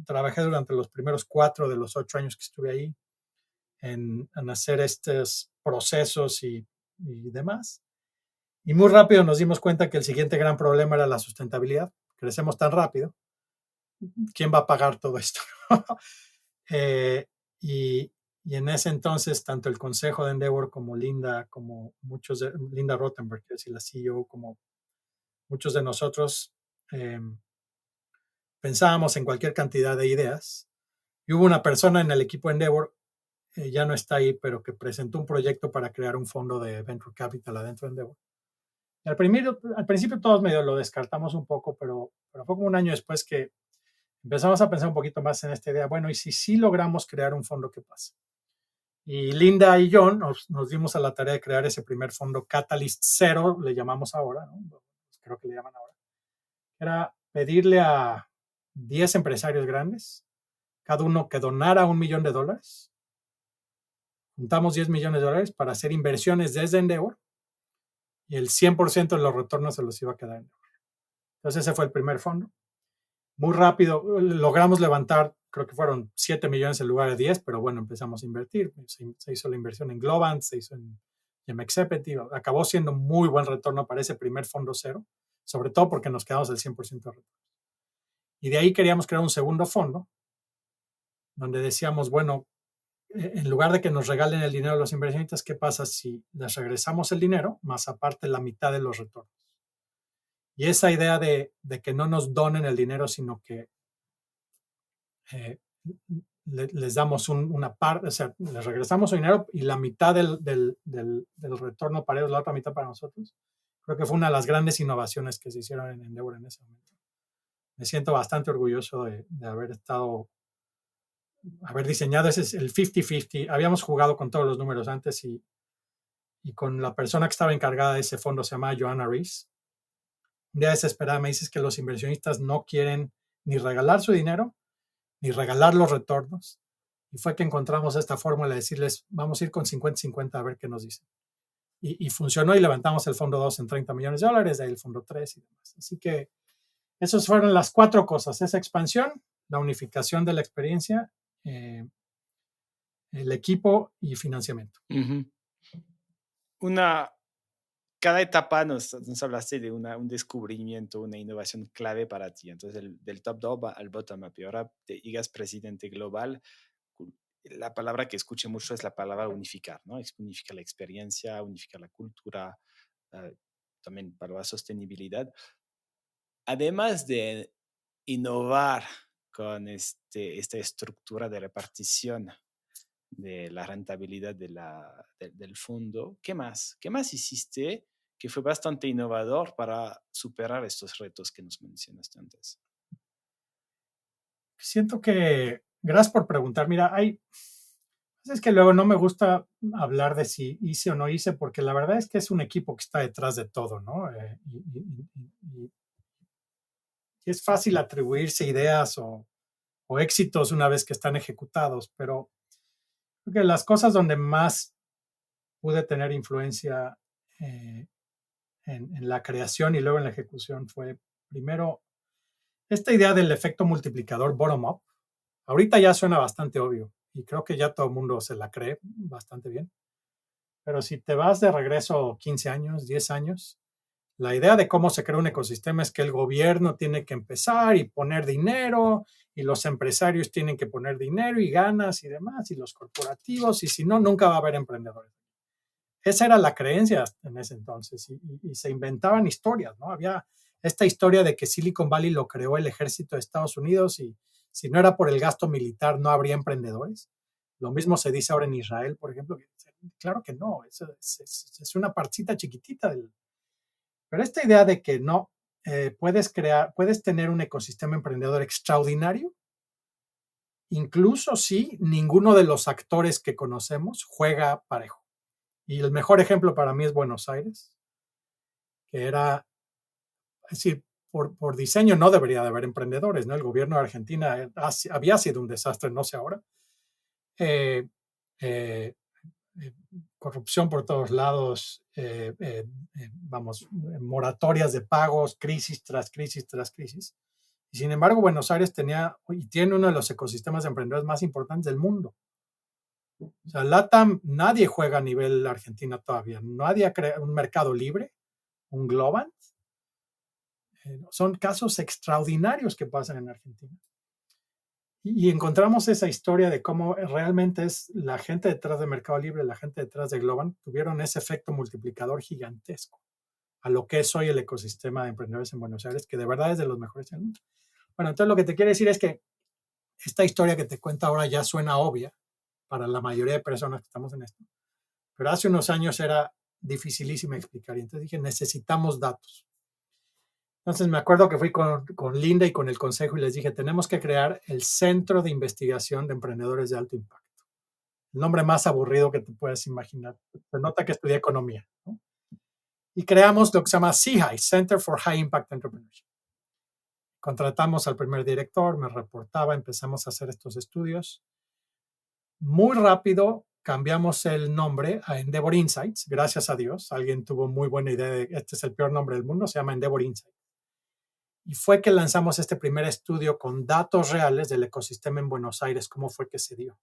Trabajé durante los primeros 4 de los 8 años que estuve ahí en hacer estos procesos y demás. Y muy rápido nos dimos cuenta que el siguiente gran problema era la sustentabilidad. Crecemos tan rápido. ¿Quién va a pagar todo esto? y, en ese entonces, tanto el consejo de Endeavor como Linda, Linda Rottenberg, que es la CEO, como muchos de nosotros, pensábamos en cualquier cantidad de ideas. Y hubo una persona en el equipo de Endeavor, ya no está ahí, pero que presentó un proyecto para crear un fondo de venture capital adentro de Endeavor. Y al principio todos medio lo descartamos un poco, pero fue como un año después que empezamos a pensar un poquito más en esta idea. Bueno, ¿y si sí logramos crear un fondo, qué pasa? Y Linda y yo nos dimos a la tarea de crear ese primer fondo Catalyst 0, le llamamos ahora, ¿no? Creo que le llaman ahora. Era pedirle a 10 empresarios grandes, cada uno que donara $1 millón. Juntamos $10 millones para hacer inversiones desde Endeavor y el 100% de los retornos se los iba a quedar Endeavor. Entonces ese fue el primer fondo. Muy rápido logramos levantar, creo que fueron 7 millones en lugar de 10, pero bueno, empezamos a invertir. Se hizo la inversión en Globant, se hizo en Executive. Acabó siendo muy buen retorno para ese primer fondo cero, sobre todo porque nos quedamos al 100% de retorno. Y de ahí queríamos crear un segundo fondo, donde decíamos, bueno, en lugar de que nos regalen el dinero a los inversionistas, ¿qué pasa si les regresamos el dinero, más aparte la mitad de los retornos? Y esa idea de que no nos donen el dinero, sino que les damos una parte, o sea, les regresamos su dinero y la mitad del retorno para ellos, la otra mitad para nosotros. Creo que fue una de las grandes innovaciones que se hicieron en Endeavor en ese momento. Me siento bastante orgulloso de haber diseñado ese es el 50-50. Habíamos jugado con todos los números antes y con la persona que estaba encargada de ese fondo, se llama Joanna Rees. Un día desesperada me dices que los inversionistas no quieren ni regalar su dinero ni regalar los retornos. Y fue que encontramos esta fórmula de decirles, vamos a ir con 50-50 a ver qué nos dicen. Y funcionó y levantamos el fondo 2 en $30 millones, de ahí el fondo 3 y demás. Así que esas fueron las 4 cosas, esa expansión, la unificación de la experiencia, el equipo y financiamiento. Cada etapa nos hablaste de un descubrimiento, una innovación clave para ti. Entonces, del top-down al bottom-up. Y ahora te digas presidente global, la palabra que escuché mucho es la palabra unificar, ¿no? Unificar la experiencia, unificar la cultura, también para la sostenibilidad. Además de innovar con esta estructura de repartición de la rentabilidad del fondo, ¿qué más? ¿Qué más hiciste que fue bastante innovador para superar estos retos que nos mencionaste antes? Siento que, gracias por preguntar, mira, es que luego no me gusta hablar de si hice o no hice, porque la verdad es que es un equipo que está detrás de todo, ¿no? Y es fácil atribuirse ideas o éxitos una vez que están ejecutados, pero creo que las cosas donde más pude tener influencia en la creación y luego en la ejecución fue, primero, esta idea del efecto multiplicador bottom-up. Ahorita ya suena bastante obvio y creo que ya todo el mundo se la cree bastante bien. Pero si te vas de regreso 15 años, 10 años, la idea de cómo se crea un ecosistema es que el gobierno tiene que empezar y poner dinero y los empresarios tienen que poner dinero y ganas y demás y los corporativos y si no, nunca va a haber emprendedores. Esa era la creencia en ese entonces y se inventaban historias, ¿no? Había esta historia de que Silicon Valley lo creó el ejército de Estados Unidos y si no era por el gasto militar no habría emprendedores. Lo mismo se dice ahora en Israel, por ejemplo. Claro que no, es una partita chiquitita del... Pero esta idea de que no, puedes tener un ecosistema emprendedor extraordinario, incluso si ninguno de los actores que conocemos juega parejo. Y el mejor ejemplo para mí es Buenos Aires, que era, es decir, por diseño no debería de haber emprendedores, ¿no? El gobierno de Argentina había sido un desastre, no sé ahora. corrupción por todos lados, moratorias de pagos, crisis tras crisis tras crisis. Y sin embargo, Buenos Aires tenía y tiene uno de los ecosistemas de emprendedores más importantes del mundo. O sea, LATAM, nadie juega a nivel Argentina todavía. Nadie ha creado un mercado libre, un Globant. Son casos extraordinarios que pasan en Argentina. Y encontramos esa historia de cómo realmente es la gente detrás de Mercado Libre, la gente detrás de Globant, tuvieron ese efecto multiplicador gigantesco a lo que es hoy el ecosistema de emprendedores en Buenos Aires, que de verdad es de los mejores del mundo. Bueno, entonces lo que te quiero decir es que esta historia que te cuento ahora ya suena obvia para la mayoría de personas que estamos en esto, pero hace unos años era dificilísima explicar y entonces dije, necesitamos datos. Entonces me acuerdo que fui con Linda y con el consejo y les dije, tenemos que crear el Centro de Investigación de Emprendedores de Alto Impacto. El nombre más aburrido que te puedes imaginar. Se nota que estudié economía, ¿no? Y creamos lo que se llama CHI, Center for High Impact Entrepreneurship. Contratamos al primer director, me reportaba, empezamos a hacer estos estudios. Muy rápido cambiamos el nombre a Endeavor Insights, gracias a Dios. Alguien tuvo muy buena idea de este es el peor nombre del mundo, se llama Endeavor Insights. Y fue que lanzamos este primer estudio con datos reales del ecosistema en Buenos Aires, cómo fue que se dio.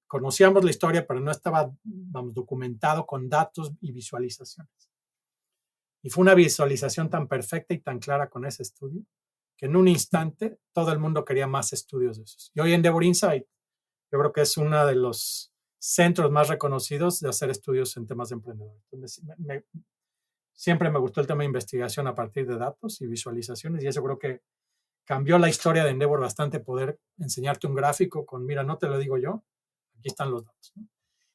Conocíamos la historia, pero no estaba, documentado con datos y visualizaciones. Y fue una visualización tan perfecta y tan clara con ese estudio, que en un instante todo el mundo quería más estudios de esos. Y hoy Endeavor Insight, yo creo que es uno de los centros más reconocidos de hacer estudios en temas de emprendedores. Entonces, siempre me gustó el tema de investigación a partir de datos y visualizaciones y eso creo que cambió la historia de Endeavor bastante, poder enseñarte un gráfico con, mira, no te lo digo yo, aquí están los datos, ¿no?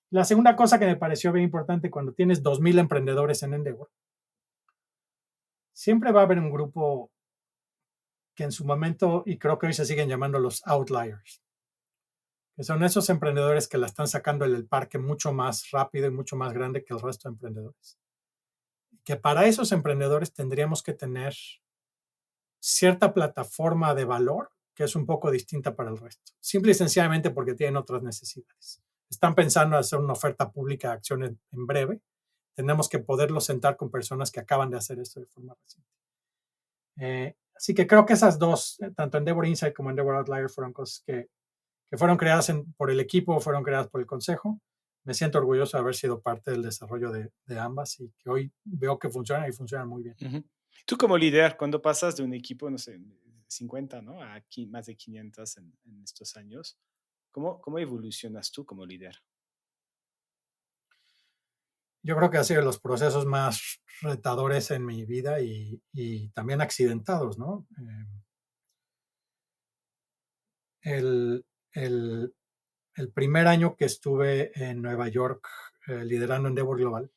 La segunda cosa que me pareció bien importante, cuando tienes 2,000 emprendedores en Endeavor, siempre va a haber un grupo que en su momento, y creo que hoy se siguen llamando los outliers, que son esos emprendedores que la están sacando del parque mucho más rápido y mucho más grande que el resto de emprendedores. Que para esos emprendedores tendríamos que tener cierta plataforma de valor que es un poco distinta para el resto. Simple y sencillamente porque tienen otras necesidades. Están pensando en hacer una oferta pública de acciones en breve. Tenemos que poderlos sentar con personas que acaban de hacer esto de forma reciente. Así que creo que esas dos, tanto Endeavor Insight como Endeavor Outlier, fueron cosas que fueron creadas por el equipo, fueron creadas por el consejo. Me siento orgulloso de haber sido parte del desarrollo de ambas y que hoy veo que funcionan y funcionan muy bien. Uh-huh. Tú como líder, cuando pasas de un equipo, no sé, 50, ¿no? A aquí, más de 500 en estos años, ¿cómo evolucionas tú como líder? Yo creo que ha sido de los procesos más retadores en mi vida y también accidentados, ¿no? El primer año que estuve en Nueva York liderando Endeavor Global,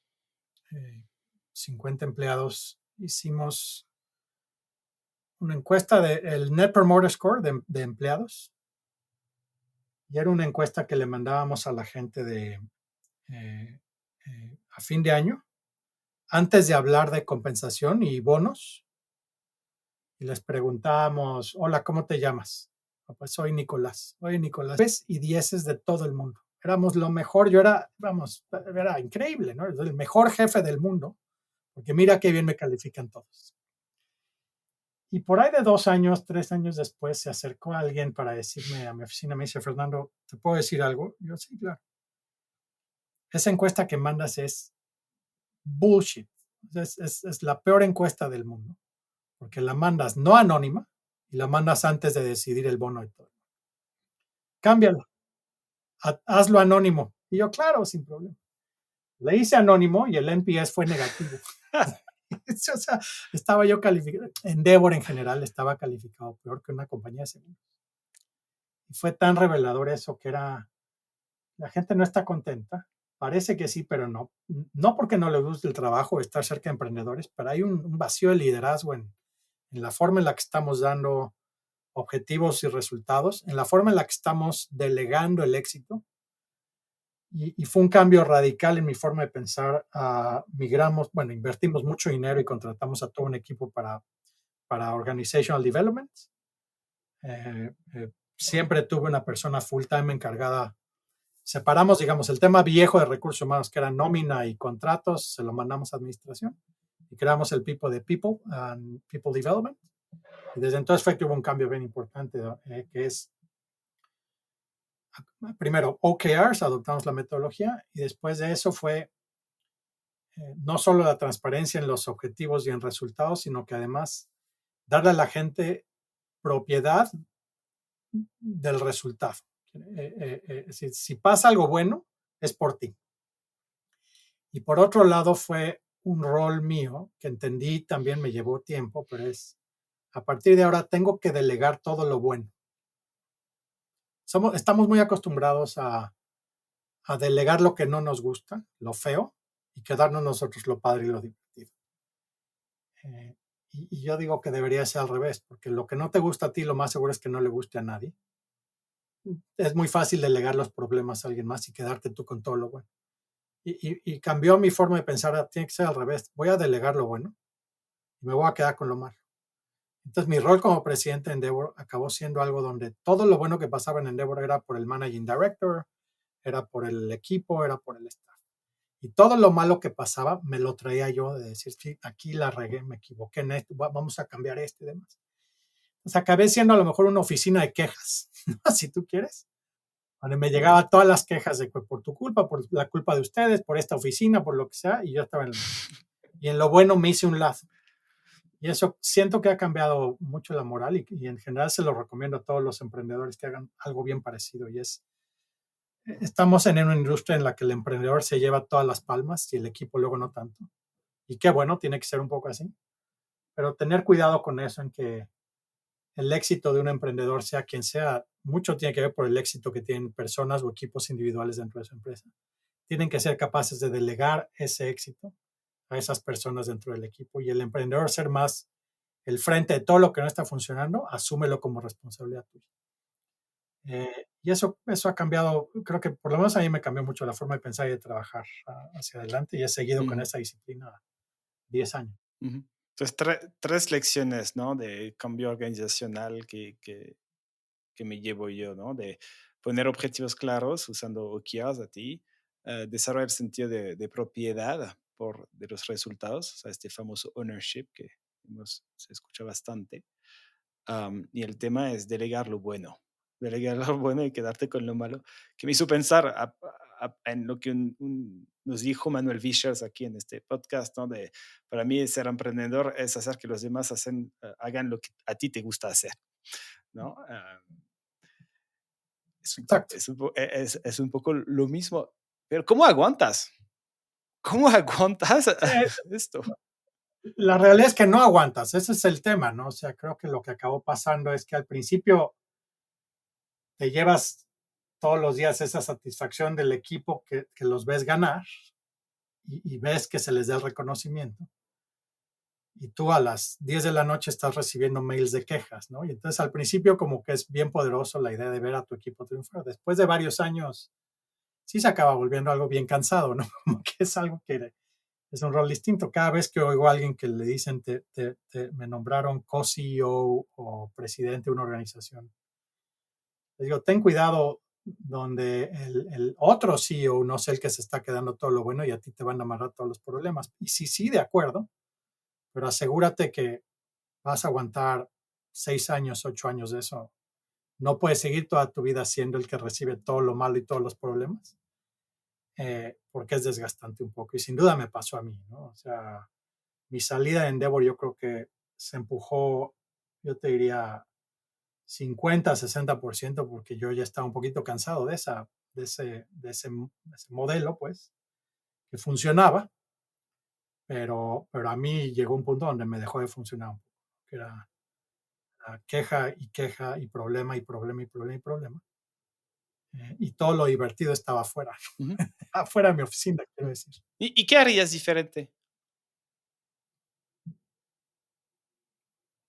50 empleados, hicimos una encuesta del Net Promoter Score de empleados. Y era una encuesta que le mandábamos a la gente a fin de año, antes de hablar de compensación y bonos. Y les preguntábamos, hola, ¿cómo te llamas? Pues soy Nicolás. Oye, Nicolás. Y 10 de todo el mundo. Éramos lo mejor. Yo era increíble, ¿no? El mejor jefe del mundo. Porque mira qué bien me califican todos. Y por ahí de 2 años, 3 años después, se acercó alguien para decirme a mi oficina, me dice, Fernando, ¿te puedo decir algo? Y yo, sí, claro. Esa encuesta que mandas es bullshit. Es la peor encuesta del mundo. Porque la mandas no anónima y la mandas antes de decidir el bono y todo. Cámbialo. Hazlo anónimo. Y yo, claro, sin problema. Le hice anónimo y el NPS fue negativo. O sea, estaba yo calificado. Endeavor en general estaba calificado peor que una compañía de seguros. Y fue tan revelador eso que la gente no está contenta. Parece que sí, pero no. No porque no le guste el trabajo o estar cerca de emprendedores, pero hay un vacío de liderazgo en la forma en la que estamos dando objetivos y resultados, en la forma en la que estamos delegando el éxito. Y fue un cambio radical en mi forma de pensar. Invertimos mucho dinero y contratamos a todo un equipo para Organizational Development. Siempre tuve una persona full time encargada separamos, digamos, el tema viejo de recursos humanos, que era nómina y contratos, se lo mandamos a administración y creamos el people de People and People Development. Y desde entonces fue que hubo un cambio bien importante, que es, primero, OKRs, adoptamos la metodología, y después de eso fue no solo la transparencia en los objetivos y en resultados, sino que además darle a la gente propiedad del resultado. Si pasa algo bueno, es por ti. Y por otro lado fue un rol mío que entendí, también me llevó tiempo, pero es, a partir de ahora tengo que delegar todo lo bueno. Estamos muy acostumbrados a delegar lo que no nos gusta, lo feo, y quedarnos nosotros lo padre y lo divertido. Y yo digo que debería ser al revés, porque lo que no te gusta a ti, lo más seguro es que no le guste a nadie. Es muy fácil delegar los problemas a alguien más y quedarte tú con todo lo bueno. Y cambió mi forma de pensar, tiene que ser al revés. Voy a delegar lo bueno y me voy a quedar con lo malo. Entonces mi rol como presidente de Endeavor acabó siendo algo donde todo lo bueno que pasaba en Endeavor era por el managing director, era por el equipo, era por el staff. Y todo lo malo que pasaba me lo traía yo de decir, sí, aquí la regué, me equivoqué en esto, vamos a cambiar esto y demás. Entonces acabé siendo a lo mejor una oficina de quejas, ¿no? Si tú quieres, donde me llegaban todas las quejas de por tu culpa, por la culpa de ustedes, por esta oficina, por lo que sea, y yo estaba en el malo. Y en lo bueno me hice un lazo. Y eso siento que ha cambiado mucho la moral y en general se lo recomiendo a todos los emprendedores que hagan algo bien parecido. Y estamos en una industria en la que el emprendedor se lleva todas las palmas y el equipo luego no tanto. Y qué bueno, tiene que ser un poco así. Pero tener cuidado con eso, en que el éxito de un emprendedor, sea quien sea, mucho tiene que ver por el éxito que tienen personas o equipos individuales dentro de su empresa. Tienen que ser capaces de delegar ese éxito a esas personas dentro del equipo y el emprendedor ser más el frente de todo lo que no está funcionando, asúmelo como responsabilidad tuya. Y eso ha cambiado, creo que por lo menos a mí me cambió mucho la forma de pensar y de trabajar hacia adelante y he seguido con esa disciplina 10 años. Entonces, tres lecciones, ¿no? De cambio organizacional que me llevo yo, ¿no? De poner objetivos claros usando OKRs a ti, desarrollar sentido de propiedad de los resultados, o sea, este famoso ownership que se escucha bastante. Y el tema es delegar lo bueno y quedarte con lo malo, que me hizo pensar en lo que nos dijo Manuel Vichers aquí en este podcast, ¿no? Para mí ser emprendedor es hacer que los demás hagan lo que a ti te gusta hacer, ¿no? Exacto. Es un poco lo mismo, pero ¿cómo aguantas? ¿Cómo aguantas esto? La realidad es que no aguantas, ese es el tema, ¿no? O sea, creo que lo que acabó pasando es que al principio te llevas todos los días esa satisfacción del equipo que los ves ganar y ves que se les da el reconocimiento. Y tú a las 10 de la noche estás recibiendo mails de quejas, ¿no? Y entonces al principio como que es bien poderoso la idea de ver a tu equipo triunfar. Después de varios años, sí se acaba volviendo algo bien cansado, ¿no? Como que es algo que es un rol distinto. Cada vez que oigo a alguien que le dicen, me nombraron co-CEO o presidente de una organización, les digo, ten cuidado donde el otro CEO no es el que se está quedando todo lo bueno y a ti te van a amarrar todos los problemas. Y sí, de acuerdo, pero asegúrate que vas a aguantar 6 años, 8 años de eso. No puedes seguir toda tu vida siendo el que recibe todo lo malo y todos los problemas, porque es desgastante un poco. Y sin duda me pasó a mí, ¿no? O sea, mi salida de Endeavor yo creo que se empujó, yo te diría 50-60%, porque yo ya estaba un poquito cansado de ese modelo, pues, que funcionaba, pero a mí llegó un punto donde me dejó de funcionar un poco, que era queja y problema y problema y problema y problema. Y todo lo divertido estaba afuera, Ujú. afuera de mi oficina, quiero decir. ¿Y qué harías diferente?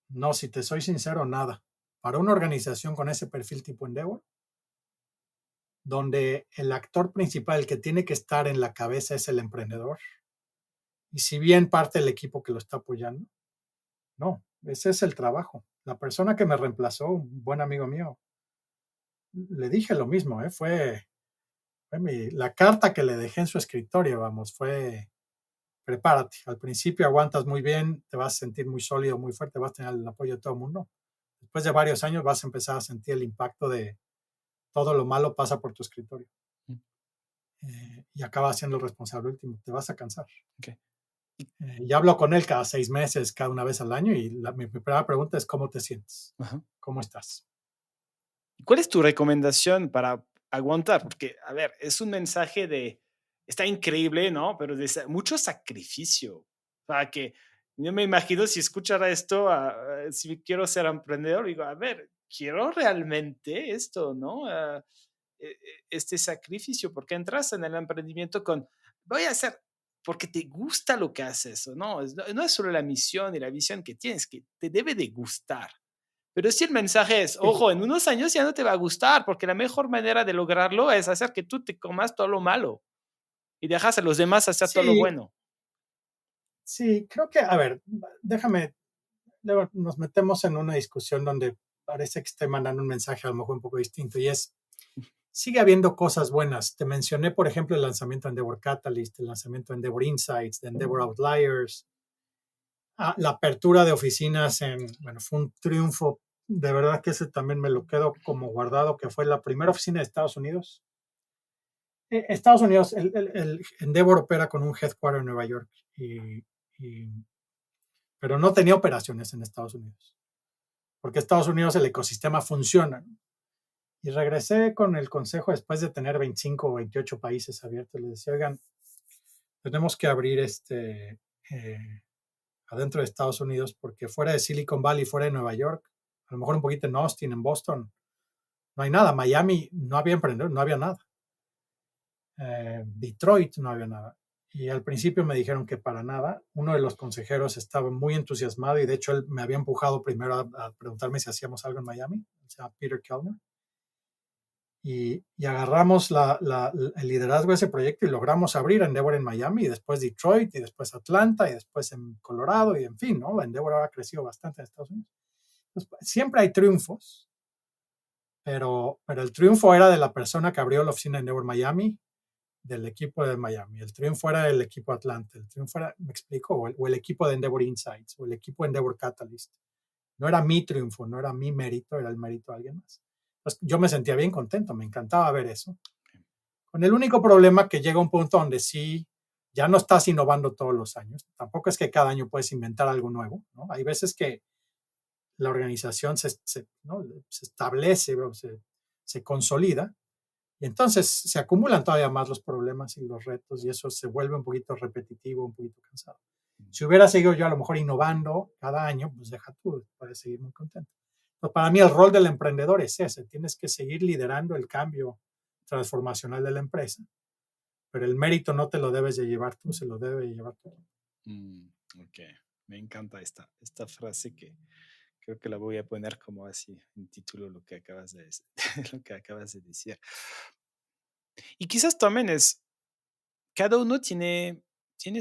No, si te soy sincero, nada. Para una organización con ese perfil tipo Endeavor, donde el actor principal, el que tiene que estar en la cabeza, es el emprendedor, y si bien parte del equipo que lo está apoyando, no, ese es el trabajo. La persona que me reemplazó, un buen amigo mío, le dije lo mismo, fue, La carta que le dejé en su escritorio, vamos, fue: prepárate, al principio aguantas muy bien, te vas a sentir muy sólido, muy fuerte, vas a tener el apoyo de todo el mundo. Después de varios años vas a empezar a sentir el impacto de todo lo malo pasa por tu escritorio. Mm. Y acabas siendo el responsable último, te vas a cansar. Ok. Y hablo con él cada 6 meses, cada una vez al año, y mi primera pregunta es: ¿cómo te sientes? Ajá. ¿Cómo estás? ¿Cuál es tu recomendación para aguantar? Porque, a ver, es un mensaje de, está increíble, ¿no? Pero de mucho sacrificio. Para que yo me imagino si escuchara esto, si quiero ser emprendedor, digo, a ver, quiero realmente esto, ¿no? Este sacrificio, porque entras en el emprendimiento con, voy a hacer, porque te gusta lo que haces, ¿no? No es solo la misión y la visión que tienes, que te debe de gustar. Pero si el mensaje es, Sí, ojo, en unos años ya no te va a gustar, porque la mejor manera de lograrlo es hacer que tú te comas todo lo malo y dejas a los demás hacer todo lo sí, bueno. sí, creo que, a ver, déjame, luego nos metemos en una discusión donde parece que estoy mandando un mensaje a lo mejor un poco distinto, y es: sigue habiendo cosas buenas. Te mencioné, por ejemplo, el lanzamiento de Endeavor Catalyst, el lanzamiento de Endeavor Insights, de Endeavor Outliers, la apertura de oficinas bueno, fue un triunfo. De verdad que ese también me lo quedo como guardado, que fue la primera oficina de Estados Unidos. Estados Unidos, el Endeavor opera con un headquarter en Nueva York, y, pero no tenía operaciones en Estados Unidos, porque Estados Unidos el ecosistema funciona. Y regresé con el consejo después de tener 25 o 28 países abiertos. Les decía: oigan, tenemos que abrir adentro de Estados Unidos, porque fuera de Silicon Valley, fuera de Nueva York, a lo mejor un poquito en Austin, en Boston, no hay nada. Miami no había emprendedores, no había nada. Detroit no había nada. Y al principio me dijeron que para nada. Uno de los consejeros estaba muy entusiasmado, y de hecho él me había empujado primero a preguntarme si hacíamos algo en Miami, o sea, Peter Kellner. Y agarramos el liderazgo de ese proyecto y logramos abrir Endeavor en Miami, y después Detroit, y después Atlanta, y después en Colorado, y en fin, ¿no? Endeavor ha crecido bastante en Estados Unidos. Entonces, siempre hay triunfos, pero el triunfo era de la persona que abrió la oficina de Endeavor Miami, del equipo de Miami. El triunfo era del equipo Atlanta. El triunfo era, me explico, o el equipo de Endeavor Insights, o el equipo de Endeavor Catalyst. No era mi triunfo, no era mi mérito, era el mérito de alguien más. Entonces, yo me sentía bien contento, me encantaba ver eso. Con el único problema que llega un punto donde sí, ya no estás innovando todos los años. Tampoco es que cada año puedes inventar algo nuevo, ¿no? Hay veces que la organización ¿no? se establece, se consolida, y entonces se acumulan todavía más los problemas y los retos, y eso se vuelve un poquito repetitivo, un poquito cansado. Si hubiera seguido yo a lo mejor innovando cada año, pues deja tú, puedes seguir muy contento. Pero para mí el rol del emprendedor es ese: tienes que seguir liderando el cambio transformacional de la empresa, pero el mérito no te lo debes de llevar tú, se lo debe llevar tú. Ok, me encanta esta frase que creo que la voy a poner como así en título lo que acabas de, lo que acabas de decir. Y quizás también es, cada uno tiene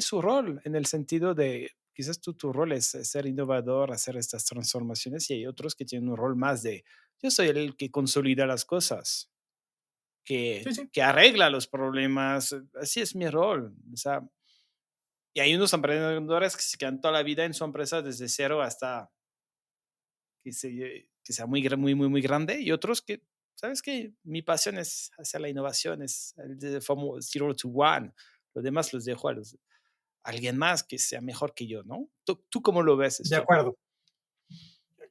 su rol en el sentido de, quizás tu rol es ser innovador, hacer estas transformaciones y hay otros que tienen un rol más de, yo soy el que consolida las cosas, Sí, sí, que arregla los problemas, así es mi rol. O sea, y hay unos emprendedores que se quedan toda la vida en su empresa desde cero hasta que sea muy, muy, muy grande y otros que, ¿sabes qué? Mi pasión es hacer la innovación, es el de famoso zero to one. Lo demás los dejo a alguien más que sea mejor que yo, ¿no? ¿Tú cómo lo ves de esto? acuerdo.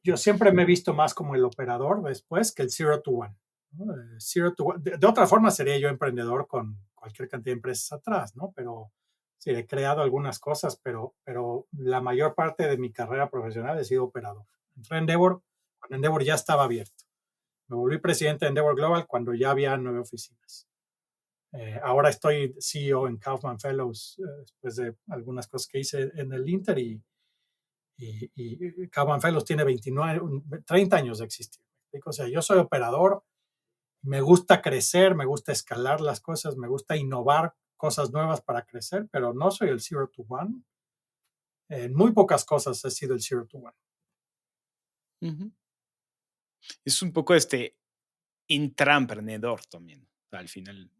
Yo siempre me he visto más como el operador después que el zero to one, ¿no? Zero to one. De otra forma sería yo emprendedor con cualquier cantidad de empresas atrás, ¿no? Pero sí, he creado algunas cosas, pero la mayor parte de mi carrera profesional he sido operador. Entré en Endeavor cuando Endeavor ya estaba abierto. Me volví presidente de Endeavor Global cuando ya había 9 oficinas. Ahora estoy CEO en Kaufman Fellows, después de algunas cosas que hice en el Inter, y Kaufman Fellows tiene 29, 30 años de existir. O sea, yo soy operador, me gusta crecer, me gusta escalar las cosas, me gusta innovar cosas nuevas para crecer, pero no soy el zero to one. En muy pocas cosas he sido el zero to one. Ujú. Es un poco este intraemprendedor también, al final.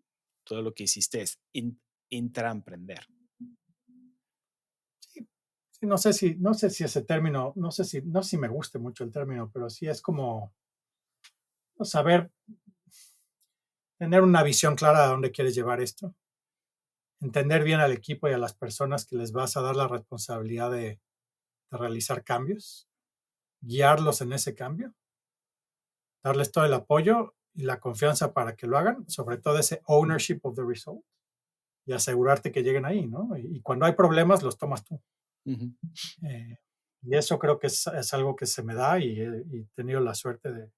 todo lo que hiciste es intraemprender. Sí, sí, no sé si ese término, no sé si me guste mucho el término, pero sí es como saber tener una visión clara de dónde quieres llevar esto, entender bien al equipo y a las personas que les vas a dar la responsabilidad de realizar cambios, guiarlos en ese cambio, darles todo el apoyo y la confianza para que lo hagan, sobre todo ese ownership of the result y asegurarte que lleguen ahí, ¿no? Y cuando hay problemas, los tomas tú. Uh-huh. Eh, y eso creo que es algo que se me da y he tenido la suerte de,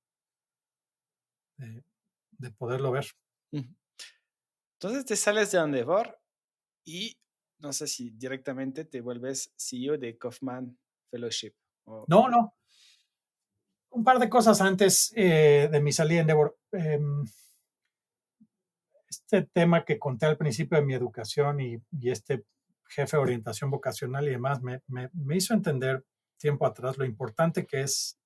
de poderlo ver. Uh-huh. Entonces te sales de Endeavor y no sé si directamente te vuelves CEO de Kaufman Fellowship. O... No, no. Un par de cosas antes de mi salida en Endeavor. Este tema que conté al principio de mi educación y este jefe de orientación vocacional y demás me hizo entender tiempo atrás lo importante que es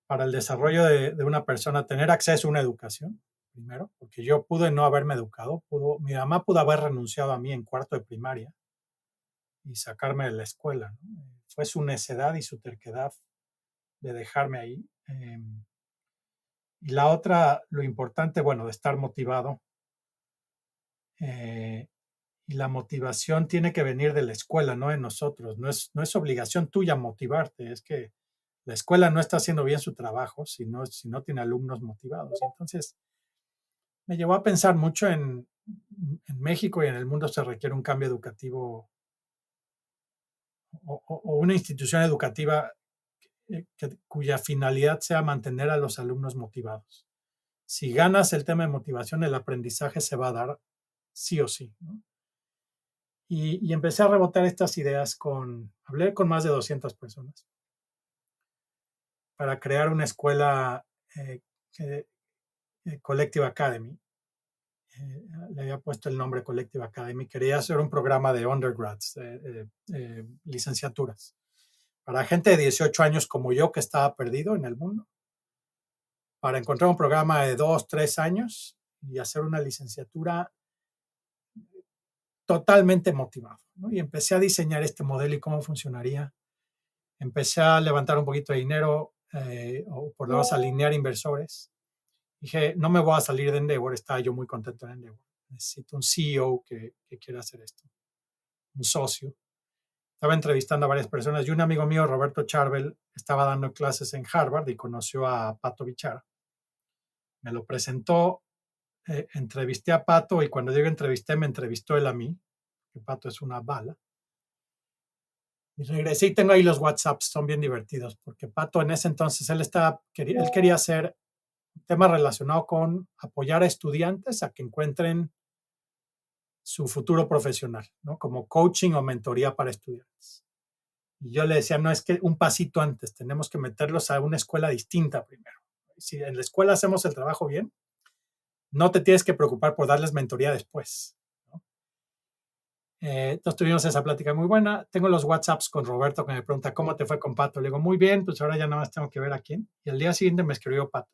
para el desarrollo de una persona tener acceso a una educación, primero, porque yo pude no haberme educado, mi mamá pudo haber renunciado a mí en cuarto de primaria y sacarme de la escuela, ¿no? Fue su necedad y su terquedad de dejarme ahí. Y la otra, lo importante, bueno, de estar motivado. Y la motivación tiene que venir de la escuela, no de nosotros. No es obligación tuya motivarte, es que la escuela no está haciendo bien su trabajo si no tiene alumnos motivados. Entonces, me llevó a pensar mucho en México y en el mundo se requiere un cambio educativo o una institución educativa cuya finalidad sea mantener a los alumnos motivados. Si ganas el tema de motivación, el aprendizaje se va a dar sí o sí, ¿no? Y empecé a rebotar estas ideas hablé con más de 200 personas para crear una escuela Collective Academy. Le había puesto el nombre Collective Academy. Quería hacer un programa de undergrads, licenciaturas, para gente de 18 años como yo que estaba perdido en el mundo, para encontrar un programa de 2, 3 años y hacer una licenciatura totalmente motivado, ¿no? Y empecé a diseñar este modelo y cómo funcionaría. Empecé a levantar un poquito de dinero o por lo menos a alinear inversores. Dije, no me voy a salir de Endeavor, estaba yo muy contento en Endeavor. Necesito un CEO que quiera hacer esto, un socio. Estaba entrevistando a varias personas y un amigo mío, Roberto Charbel, estaba dando clases en Harvard y conoció a Pato Bichara. Me lo presentó, entrevisté a Pato y cuando digo entrevisté, me entrevistó él a mí, que Pato es una bala. Y regresé y tengo ahí los WhatsApps, son bien divertidos, porque Pato en ese entonces él quería hacer un tema relacionado con apoyar a estudiantes a que encuentren su futuro profesional, ¿no? Como coaching o mentoría para estudiantes. Y yo le decía, no, es que un pasito antes, tenemos que meterlos a una escuela distinta primero. Si en la escuela hacemos el trabajo bien, no te tienes que preocupar por darles mentoría después, ¿no? Entonces tuvimos esa plática muy buena. Tengo los WhatsApps con Roberto que me pregunta, ¿cómo te fue con Pato? Le digo, muy bien, pues ahora ya nada más tengo que ver a quién. Y al día siguiente me escribió Pato.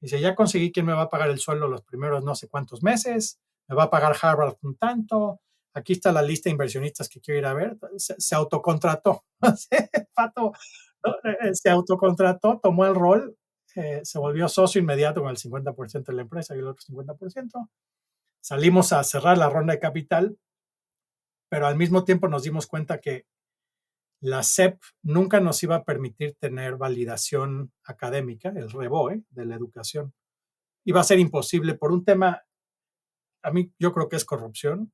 Dice, ya conseguí quién me va a pagar el sueldo los primeros no sé cuántos meses, me va a pagar Harvard un tanto, aquí está la lista de inversionistas que quiero ir a ver. Se autocontrató. Pato se autocontrató, tomó el rol, se volvió socio inmediato con el 50% de la empresa y el otro 50%. Salimos a cerrar la ronda de capital, pero al mismo tiempo nos dimos cuenta que la SEP nunca nos iba a permitir tener validación académica, el REBOE de la educación. Iba a ser imposible por un tema, a mí yo creo que es corrupción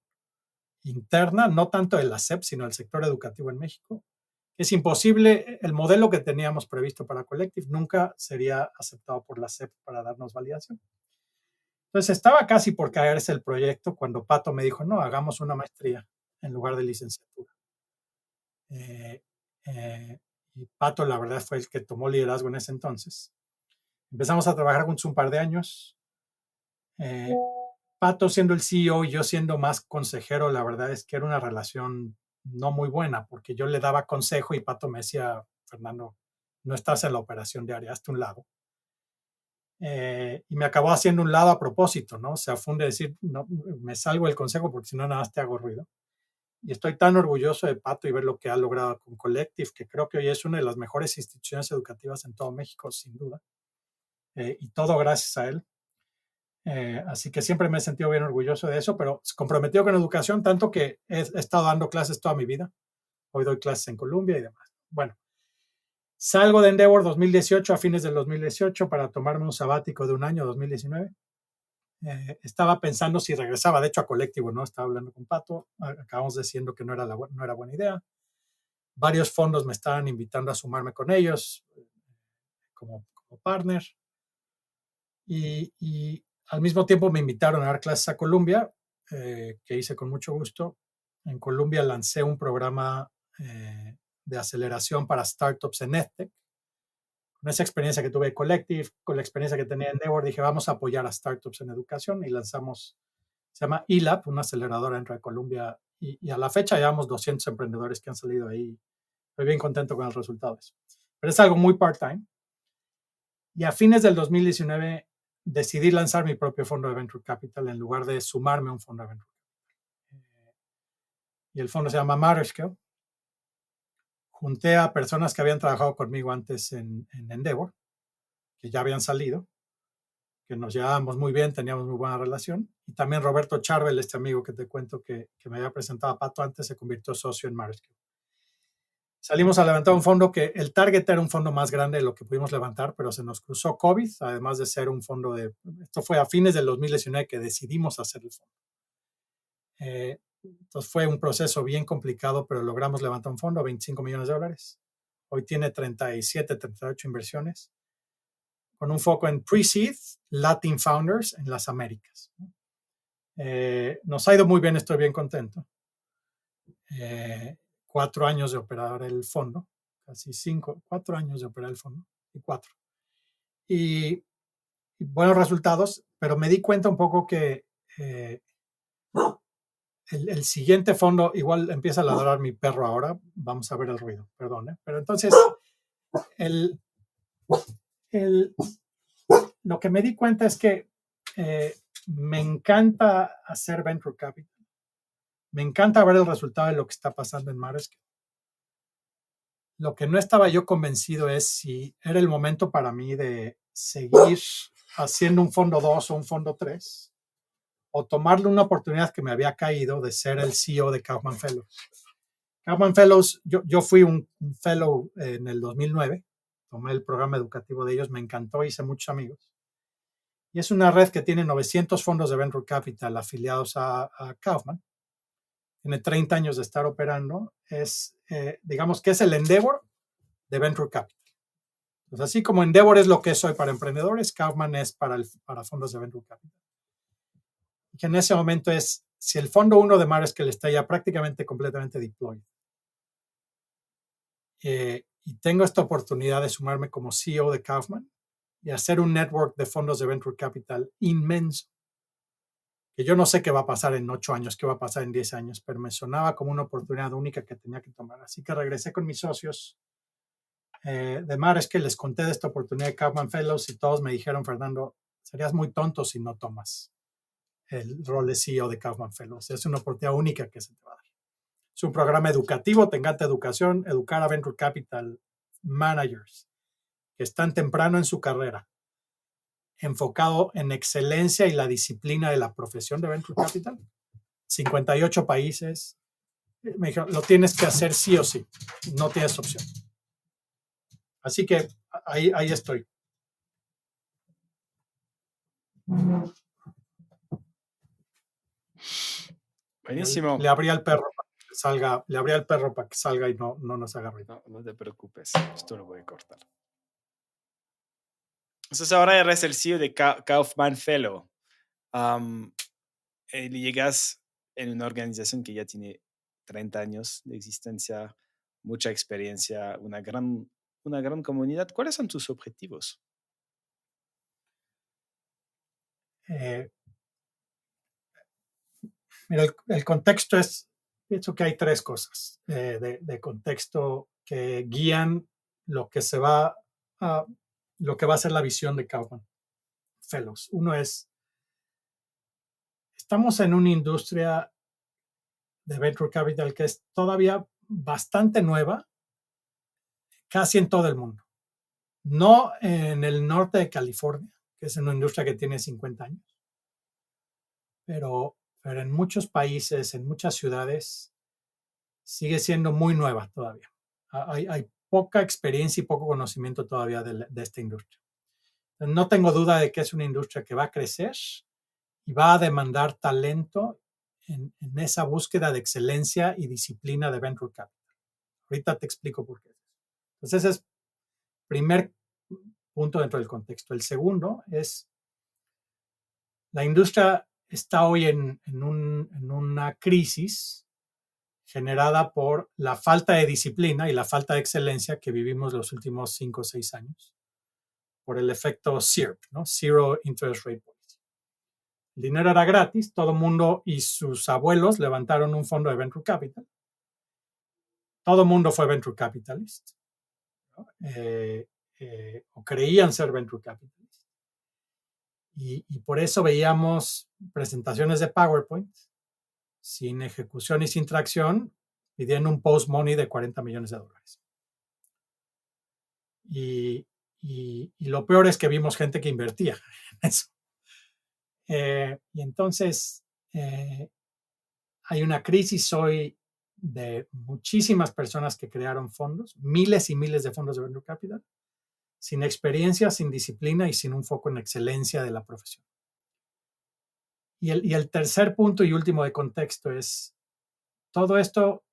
interna, no tanto de la SEP, sino del sector educativo en México. Es imposible, el modelo que teníamos previsto para Collective nunca sería aceptado por la SEP para darnos validación. Entonces estaba casi por caerse el proyecto cuando Pato me dijo, no, hagamos una maestría en lugar de licenciatura. Y Pato, la verdad, fue el que tomó liderazgo en ese entonces. Empezamos a trabajar juntos un par de años. Pato siendo el CEO y yo siendo más consejero, la verdad es que era una relación no muy buena, porque yo le daba consejo y Pato me decía, Fernando, no estás en la operación diaria, hazte un lado. Y me acabó haciendo un lado a propósito, ¿no? O sea, fue un decir, no, me salgo del consejo porque si no nada más te hago ruido. Y estoy tan orgulloso de Pato y ver lo que ha logrado con Collective, que creo que hoy es una de las mejores instituciones educativas en todo México, sin duda. Y todo gracias a él. Así que siempre me he sentido bien orgulloso de eso, pero comprometido con educación, tanto que he estado dando clases toda mi vida. Hoy doy clases en Colombia y demás. Bueno, salgo de Endeavor 2018, a fines del 2018, para tomarme un sabático de un año, 2019. Estaba pensando si regresaba, de hecho, a Colectivo, ¿no? Estaba hablando con Pato, acabamos diciendo que no era buena idea. Varios fondos me estaban invitando a sumarme con ellos como partner. Y al mismo tiempo me invitaron a dar clases a Columbia, que hice con mucho gusto. En Columbia lancé un programa de aceleración para startups en EdTech. Con esa experiencia que tuve en Collective, con la experiencia que tenía en Endeavor, dije, vamos a apoyar a startups en educación y lanzamos, se llama eLab, una aceleradora dentro de Columbia, y a la fecha llevamos 200 emprendedores que han salido ahí. Estoy bien contento con los resultados. Pero es algo muy part-time. Y a fines del 2019 decidí lanzar mi propio fondo de Venture Capital en lugar de sumarme a un fondo de Venture Capital. Y el fondo se llama Matterscale. Junté a personas que habían trabajado conmigo antes en Endeavor, que ya habían salido, que nos llevábamos muy bien, teníamos muy buena relación. Y también Roberto Charbel, este amigo que te cuento que me había presentado a Pato antes, se convirtió socio en Matterscale. Salimos a levantar un fondo que el target era un fondo más grande de lo que pudimos levantar, pero se nos cruzó COVID, además de ser un fondo esto fue a fines del 2019 que decidimos hacer el fondo. Entonces fue un proceso bien complicado, pero logramos levantar un fondo, $25 millones. Hoy tiene 37, 38 inversiones, con un foco en pre-seed, Latin Founders en las Américas. Nos ha ido muy bien, estoy bien contento. 4 años de operar el fondo, casi 4 años de operar el fondo, y buenos resultados, pero me di cuenta un poco que el siguiente fondo, igual empieza a ladrar mi perro ahora, vamos a ver el ruido, perdón, pero entonces lo que me di cuenta es que me encanta hacer Venture Capital, me encanta ver el resultado de lo que está pasando en Matterscale. Lo que no estaba yo convencido es si era el momento para mí de seguir haciendo un fondo 2 o un fondo 3, o tomarle una oportunidad que me había caído de ser el CEO de Kaufman Fellows. Kaufman Fellows, yo fui un fellow en el 2009, tomé el programa educativo de ellos, me encantó, hice muchos amigos. Y es una red que tiene 900 fondos de Venture Capital afiliados a Kaufman. Tiene 30 años de estar operando. Digamos que es el Endeavor de Venture Capital. Pues así como Endeavor es lo que es hoy para emprendedores, Kaufman es para fondos de Venture Capital. Y que en ese momento si el fondo 1 de Matterscale está ya prácticamente completamente deployed, y tengo esta oportunidad de sumarme como CEO de Kaufman y hacer un network de fondos de Venture Capital inmenso, que yo no sé qué va a pasar en 8 años, qué va a pasar en 10 años, pero me sonaba como una oportunidad única que tenía que tomar. Así que regresé con mis socios de Matterscale, les conté de esta oportunidad de Kaufman Fellows y todos me dijeron, Fernando, serías muy tonto si no tomas el rol de CEO de Kaufman Fellows. Es una oportunidad única que se te va a dar. Es un programa educativo, te encanta educación, educar a Venture Capital Managers que están temprano en su carrera, enfocado en excelencia y la disciplina de la profesión de Venture Capital. 58 países. Me dijeron, lo tienes que hacer sí o sí, no tienes opción. Así que ahí estoy. Buenísimo. Le abría el perro para que salga, y no nos haga ruido. No te preocupes, esto lo voy a cortar. Entonces ahora eres el CEO de Kaufman Fellow. Llegas en una organización que ya tiene 30 años de existencia, mucha experiencia, una gran comunidad. ¿Cuáles son tus objetivos? Mira, el contexto pienso que hay 3 cosas de contexto que guían lo que va a ser la visión de Kaufman. Fellows. Uno es, estamos en una industria de venture capital que es todavía bastante nueva, casi en todo el mundo. No en el norte de California, que es una industria que tiene 50 años, pero en muchos países, en muchas ciudades, sigue siendo muy nueva todavía. Hay poca experiencia y poco conocimiento todavía de esta industria. No tengo duda de que es una industria que va a crecer y va a demandar talento en esa búsqueda de excelencia y disciplina de venture capital. Ahorita te explico por qué. Entonces, ese es el primer punto dentro del contexto. El segundo es, la industria está hoy en una crisis generada por la falta de disciplina y la falta de excelencia que vivimos los últimos 5 o 6 años, por el efecto ZIRP, ¿no? Zero Interest Rate Policy. El dinero era gratis, todo el mundo y sus abuelos levantaron un fondo de venture capital. Todo el mundo fue venture capitalist, ¿no? O creían ser venture capitalist. Y por eso veíamos presentaciones de PowerPoint sin ejecución y sin tracción, pidiendo un post-money de $40 millones. Y lo peor es que vimos gente que invertía en eso. Y entonces hay una crisis hoy de muchísimas personas que crearon fondos, miles y miles de fondos de venture capital, sin experiencia, sin disciplina y sin un foco en excelencia de la profesión. Y el tercer punto y último de contexto es, todo esto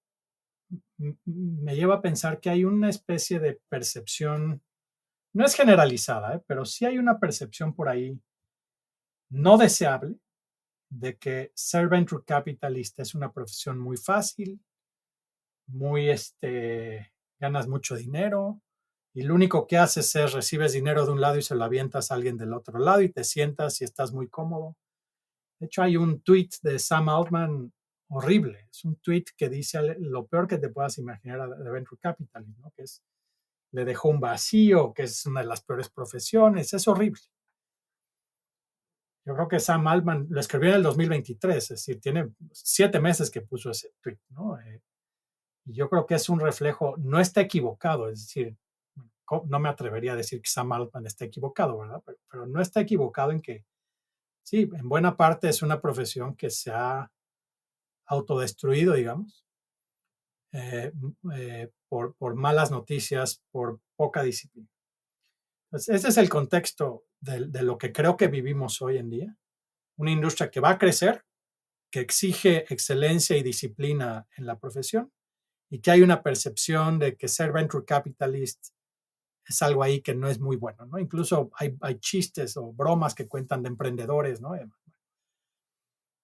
me lleva a pensar que hay una especie de percepción, no es generalizada, pero sí hay una percepción por ahí no deseable de que ser venture capitalista es una profesión muy fácil, muy, ganas mucho dinero, y lo único que haces es recibes dinero de un lado y se lo avientas a alguien del otro lado y te sientas y estás muy cómodo. De hecho, hay un tweet de Sam Altman horrible. Es un tweet que dice lo peor que te puedas imaginar de venture capital, ¿no? Que es, le dejó un vacío, que es una de las peores profesiones. Es horrible. Yo creo que Sam Altman lo escribió en el 2023, es decir, tiene 7 meses que puso ese tweet, ¿no? Y yo creo que es un reflejo, no está equivocado, es decir, no me atrevería a decir que Sam Altman está equivocado, ¿verdad? Pero no está equivocado en que, sí, en buena parte es una profesión que se ha autodestruido, digamos, por malas noticias, por poca disciplina. Entonces, ese es el contexto de lo que creo que vivimos hoy en día. Una industria que va a crecer, que exige excelencia y disciplina en la profesión, y que hay una percepción de que ser venture capitalist es algo ahí que no es muy bueno, ¿no? Incluso hay chistes o bromas que cuentan de emprendedores, ¿no?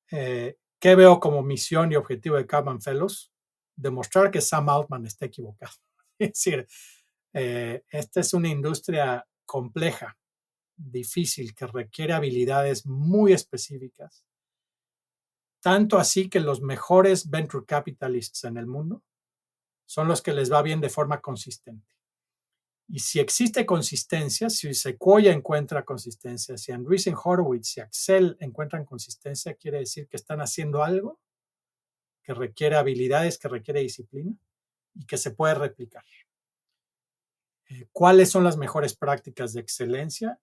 ¿Qué veo como misión y objetivo de Kaufman Fellows? Demostrar que Sam Altman está equivocado. Es decir, esta es una industria compleja, difícil, que requiere habilidades muy específicas. Tanto así que los mejores venture capitalists en el mundo son los que les va bien de forma consistente. Y si existe consistencia, si Sequoia encuentra consistencia, si Andreessen Horowitz y Accel encuentran consistencia, quiere decir que están haciendo algo que requiere habilidades, que requiere disciplina y que se puede replicar. ¿Cuáles son las mejores prácticas de excelencia?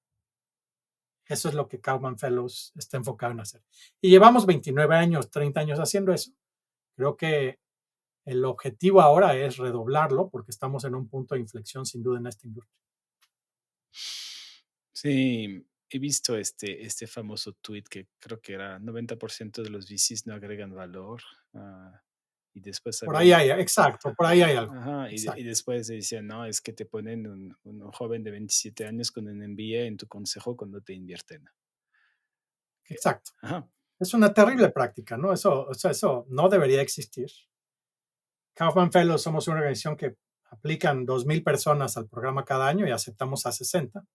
Eso es lo que Kaufman Fellows está enfocado en hacer. Y llevamos 29 años, 30 años haciendo eso. Creo que el objetivo ahora es redoblarlo porque estamos en un punto de inflexión sin duda en esta industria. Sí, he visto este famoso tweet que creo que era 90% de los VCs no agregan valor. Y después Por ahí había, hay, exacto, por ahí hay algo. ajá, y Exacto. después decían, no, es que te ponen un joven de 27 años con un MBA en tu consejo cuando te invierten. Exacto. Ajá, Es una terrible práctica, ¿no? Eso no debería existir. Kaufman Fellows somos una organización que aplican 2,000 personas al programa cada año y aceptamos a 60.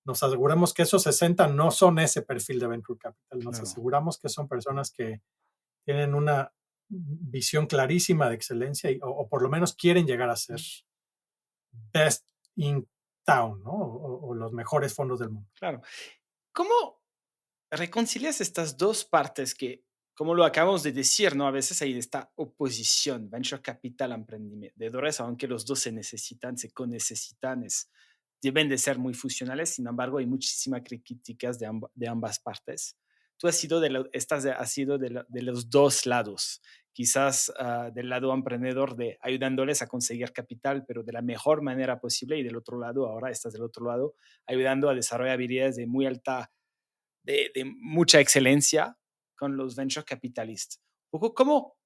Nos aseguramos que esos 60 no son ese perfil de venture capital. Nos claro. aseguramos que son personas que tienen una visión clarísima de excelencia o por lo menos quieren llegar a ser best in town, ¿no? O los mejores fondos del mundo. Claro. ¿Cómo reconcilias estas dos partes que, como lo acabamos de decir, ¿no? A veces hay esta oposición, venture capital, emprendedores, aunque los dos se necesitan, se necesitan, deben de ser muy funcionales, sin embargo, hay muchísimas críticas de ambas partes. Tú has sido has sido de los dos lados, quizás del lado emprendedor de ayudándoles a conseguir capital, pero de la mejor manera posible, y del otro lado, ahora estás del otro lado, ayudando a desarrollar habilidades de muy alta de mucha excelencia con los venture capitalists. Un poco cómo,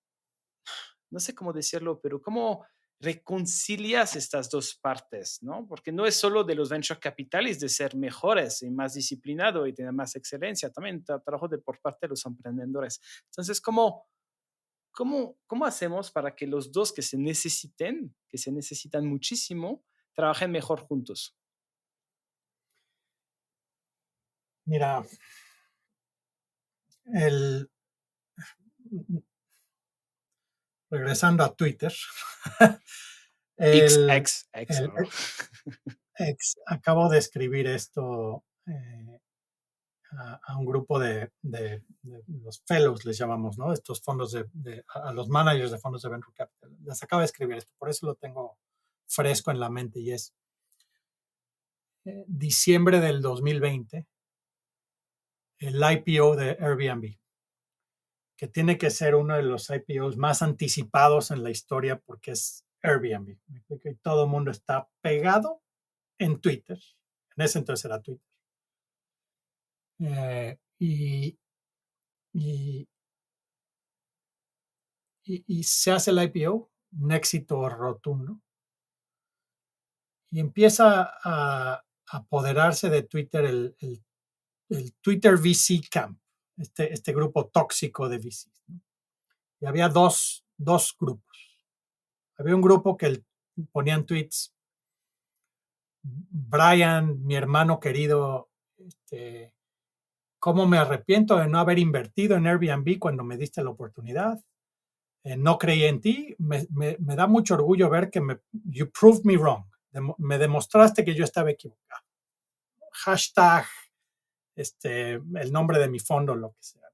no sé cómo decirlo, pero cómo reconcilias estas dos partes, ¿no? Porque no es solo de los venture capitalists de ser mejores y más disciplinado y tener más excelencia, también trabajo por parte de los emprendedores. Entonces, ¿cómo hacemos para que los dos que se necesitan muchísimo, trabajen mejor juntos? Mira, el, regresando a Twitter, el, el ¿No? acabo de escribir esto a un grupo de los fellows, les llamamos, ¿no? Estos fondos a los managers de fondos de venture capital. Les acabo de escribir esto, por eso lo tengo fresco en la mente y es diciembre del 2020, el IPO de Airbnb, que tiene que ser uno de los IPOs más anticipados en la historia porque es Airbnb. Y todo el mundo está pegado en Twitter. En ese entonces era Twitter. Y se hace el IPO, un éxito rotundo. Y empieza a apoderarse de Twitter el Twitter VC Camp, este grupo tóxico de VCs, ¿no? Y había dos grupos. Había un grupo que ponían tweets: Brian, mi hermano querido, ¿cómo me arrepiento de no haber invertido en Airbnb cuando me diste la oportunidad? No creí en ti. Me da mucho orgullo ver que you proved me wrong. Me demostraste que yo estaba equivocado. Hashtag, el nombre de mi fondo, lo que sea.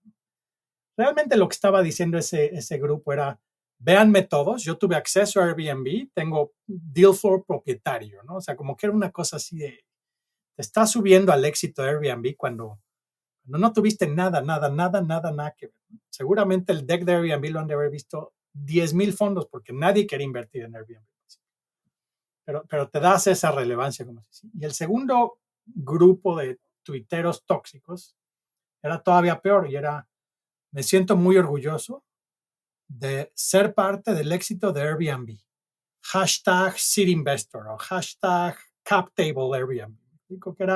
Realmente lo que estaba diciendo ese grupo era: véanme todos, yo tuve acceso a Airbnb, tengo deal floor propietario, ¿no? O sea, como que era una cosa así de, te estás subiendo al éxito de Airbnb cuando no tuviste nada que ver. Seguramente el deck de Airbnb lo han de haber visto 10,000 fondos porque nadie quería invertir en Airbnb. Pero te das esa relevancia. Como si. Y el segundo grupo de tuiteros tóxicos era todavía peor y era: me siento muy orgulloso de ser parte del éxito de Airbnb. Hashtag Seed Investor o hashtag Cap Table Airbnb. Digo que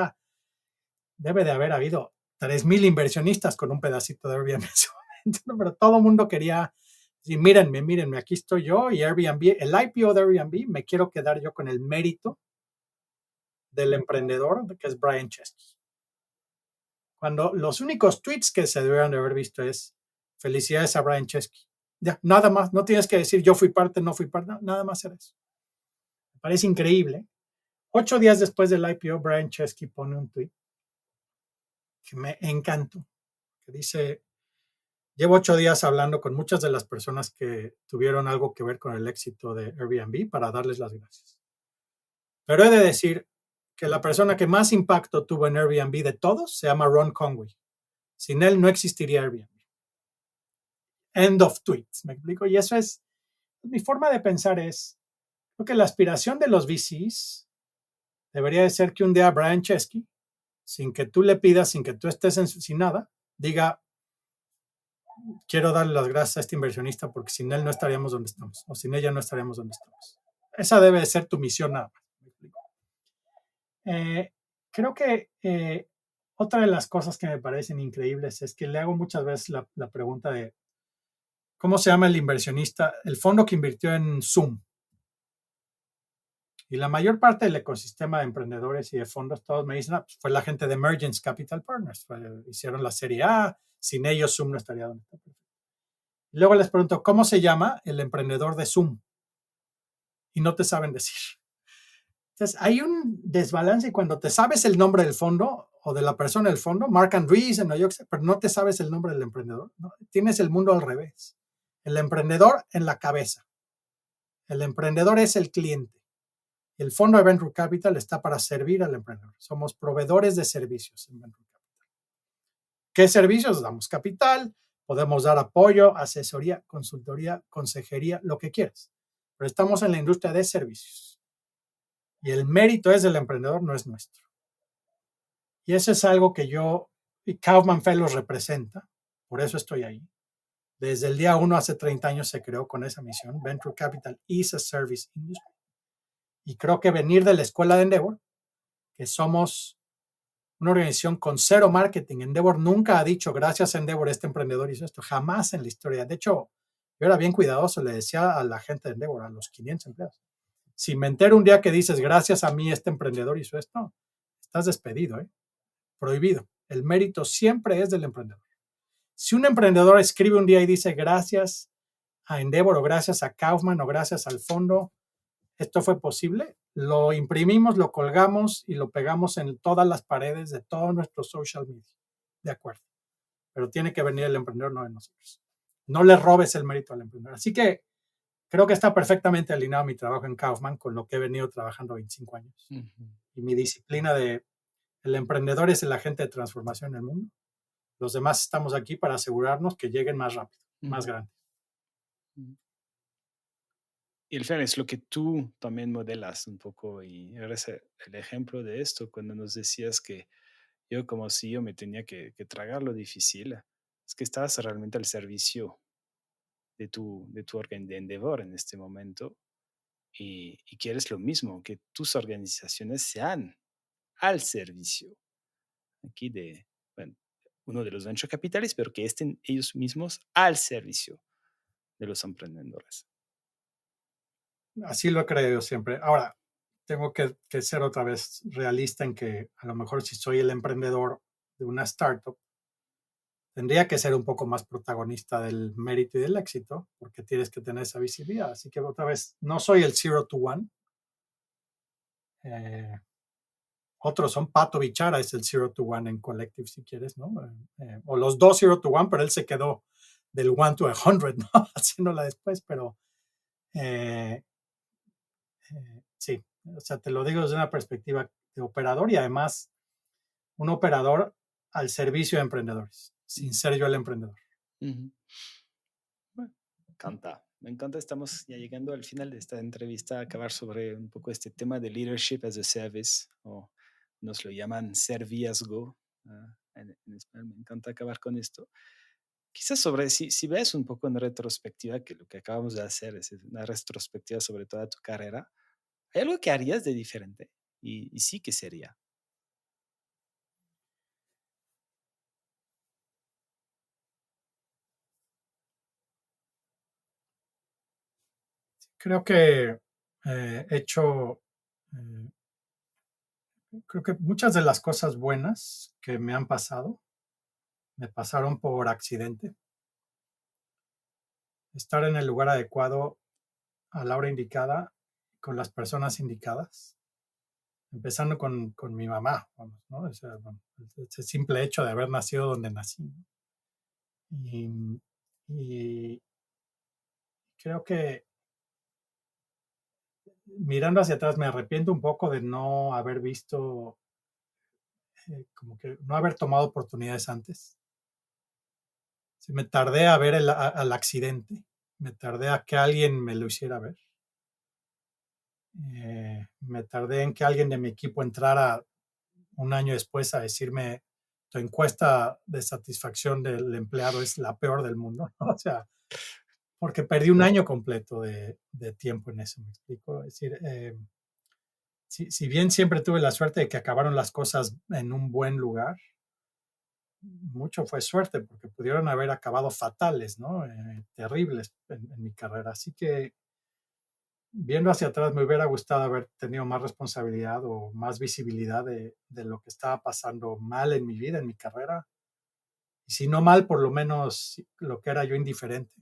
debe de haber habido 3,000 inversionistas con un pedacito de Airbnb en ese momento, ¿no? Pero todo el mundo quería decir: mírenme, aquí estoy yo y Airbnb, el IPO de Airbnb, me quiero quedar yo con el mérito del emprendedor, que es Brian Chesky. Cuando los únicos tweets que se deberían de haber visto es: felicidades a Brian Chesky. Ya, nada más, no tienes que decir yo fui parte, no fui parte, nada más era eso. Me parece increíble. 8 días después del IPO, Brian Chesky pone un tweet que me encantó, que dice: llevo 8 días hablando con muchas de las personas que tuvieron algo que ver con el éxito de Airbnb para darles las gracias. Pero he de decir que la persona que más impacto tuvo en Airbnb de todos se llama Ron Conway. Sin él no existiría Airbnb. End of tweet. ¿Me explico? Y eso es, mi forma de pensar es, creo que la aspiración de los VCs debería de ser que un día Brian Chesky, sin que tú le pidas, sin que tú estés sin nada, diga: quiero darle las gracias a este inversionista porque sin él no estaríamos donde estamos, o sin ella no estaríamos donde estamos. Esa debe de ser tu misión nada más. ¿Me explico? Creo que otra de las cosas que me parecen increíbles es que le hago muchas veces la pregunta de ¿cómo se llama el inversionista, el fondo que invirtió en Zoom? Y la mayor parte del ecosistema de emprendedores y de fondos, todos me dicen: pues fue la gente de Emergence Capital Partners, hicieron la serie A, sin ellos Zoom no estaría donde está. Y luego les pregunto: ¿cómo se llama el emprendedor de Zoom? Y no te saben decir. Entonces, hay un desbalance y cuando te sabes el nombre del fondo, o de la persona del fondo, Mark Andreessen, o yo qué sé, pero no te sabes el nombre del emprendedor, ¿no? Tienes el mundo al revés. El emprendedor en la cabeza. El emprendedor es el cliente. El fondo de Venture Capital está para servir al emprendedor. Somos proveedores de servicios en Venture Capital. ¿Qué servicios? Damos capital, podemos dar apoyo, asesoría, consultoría, consejería, lo que quieras. Pero estamos en la industria de servicios. Y el mérito es del emprendedor, no es nuestro. Y eso es algo que yo, y Kaufman Fellows representa, por eso estoy ahí. Desde el día 1, hace 30 años, se creó con esa misión. Venture Capital is a Service Industry. Y creo que venir de la escuela de Endeavor, que somos una organización con cero marketing. Endeavor nunca ha dicho, gracias a Endeavor, este emprendedor hizo esto. Jamás en la historia. De hecho, yo era bien cuidadoso. Le decía a la gente de Endeavor, a los 500 empleados, si me entero un día que dices, gracias a mí, este emprendedor hizo esto, estás despedido, ¿eh? Prohibido. El mérito siempre es del emprendedor. Si un emprendedor escribe un día y dice, gracias a Endeavor o gracias a Kaufman o gracias al fondo, esto fue posible, lo imprimimos, lo colgamos y lo pegamos en todas las paredes de todo nuestro social media. De acuerdo. Pero tiene que venir el emprendedor, no de nosotros. No le robes el mérito al emprendedor. Así que creo que está perfectamente alineado mi trabajo en Kaufman con lo que he venido trabajando 25 años. Y mi disciplina de el emprendedor es el agente de transformación en el mundo. Los demás estamos aquí para asegurarnos que lleguen más rápido, más grandes. Y el fin es lo que tú también modelas un poco y eres el ejemplo de esto cuando nos decías que yo como CEO me tenía que tragar lo difícil. Es que estabas realmente al servicio de tu orden de Endeavor en este momento y quieres lo mismo, que tus organizaciones sean al servicio aquí de, bueno, uno de los venture capitales, pero que estén ellos mismos al servicio de los emprendedores. Así lo he creído siempre. Ahora, tengo que ser otra vez realista en que a lo mejor si soy el emprendedor de una startup, tendría que ser un poco más protagonista del mérito y del éxito, porque tienes que tener esa visibilidad. Así que otra vez, no soy el 0 to 1. Otros son Pato Bichara, es el 0 to 1 en Collective, si quieres, ¿no? O los dos 0 to 1, pero él se quedó del 1 to 100, ¿no? Haciéndola después, pero sí, o sea, te lo digo desde una perspectiva de operador y además un operador al servicio de emprendedores, sin ser yo el emprendedor. Bueno, me encanta, estamos ya llegando al final de esta entrevista, acabar sobre un poco este tema de leadership as a service, o nos lo llaman serviazgo en español. Me encanta acabar con esto. Quizás sobre, si ves un poco en retrospectiva, que lo que acabamos de hacer es una retrospectiva sobre toda tu carrera, ¿hay algo que harías de diferente? Y sí, ¿qué sería? Creo que he hecho, creo que muchas de las cosas buenas que me han pasado, me pasaron por accidente. Estar en el lugar adecuado a la hora indicada, con las personas indicadas, empezando con mi mamá, vamos, ¿no? O sea, bueno, ese simple hecho de haber nacido donde nací. Y creo que mirando hacia atrás me arrepiento un poco de no haber visto, como que no haber tomado oportunidades antes. Sí, me tardé a ver al accidente, me tardé a que alguien me lo hiciera ver. Me tardé en que alguien de mi equipo entrara un año después a decirme, tu encuesta de satisfacción del empleado es la peor del mundo, ¿no? O sea, porque perdí un año completo de tiempo en eso, ¿me explico? Es decir, si bien siempre tuve la suerte de que acabaron las cosas en un buen lugar, mucho fue suerte, porque pudieron haber acabado fatales, ¿no? Terribles en mi carrera. Así que viendo hacia atrás me hubiera gustado haber tenido más responsabilidad o más visibilidad de lo que estaba pasando mal en mi vida, en mi carrera. Y si no mal, por lo menos lo que era yo indiferente,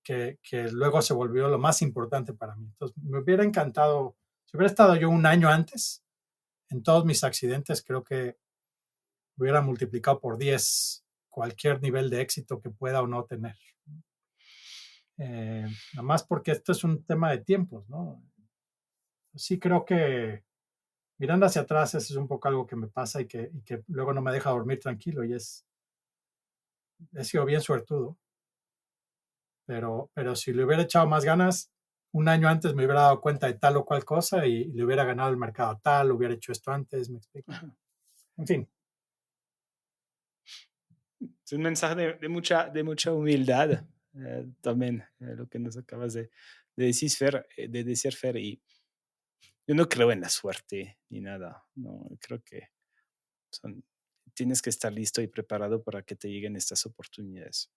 que luego se volvió lo más importante para mí. Entonces me hubiera encantado, si hubiera estado yo un año antes, en todos mis accidentes creo que hubiera multiplicado por 10 cualquier nivel de éxito que pueda o no tener. Nada más porque esto es un tema de tiempos, ¿no? Sí creo que mirando hacia atrás, eso es un poco algo que me pasa y que luego no me deja dormir tranquilo y he sido bien suertudo. Pero si le hubiera echado más ganas, un año antes me hubiera dado cuenta de tal o cual cosa y le hubiera ganado el mercado tal, hubiera hecho esto antes, me explico. En fin. Es un mensaje de mucha humildad también, lo que nos acabas de decir, Fer, y yo no creo en la suerte ni nada, no, creo que tienes que estar listo y preparado para que te lleguen estas oportunidades.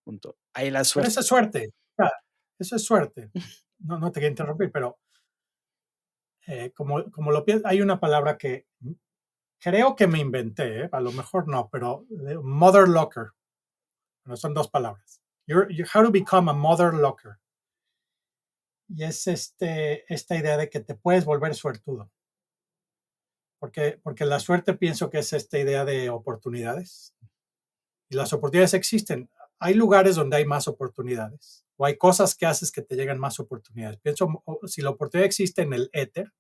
Punto. Hay la Pero suerte. eso es suerte. Eso es suerte. No te quiero interrumpir, pero como lo pienso, hay una palabra que creo que me inventé, a lo mejor no, pero mother locker. Bueno, son dos palabras. How to become a mother locker. Y es esta idea de que te puedes volver suertudo. Porque la suerte pienso que es esta idea de oportunidades. Y las oportunidades existen. Hay lugares donde hay más oportunidades. O hay cosas que haces que te llegan más oportunidades. Pienso, si la oportunidad existe en el éter,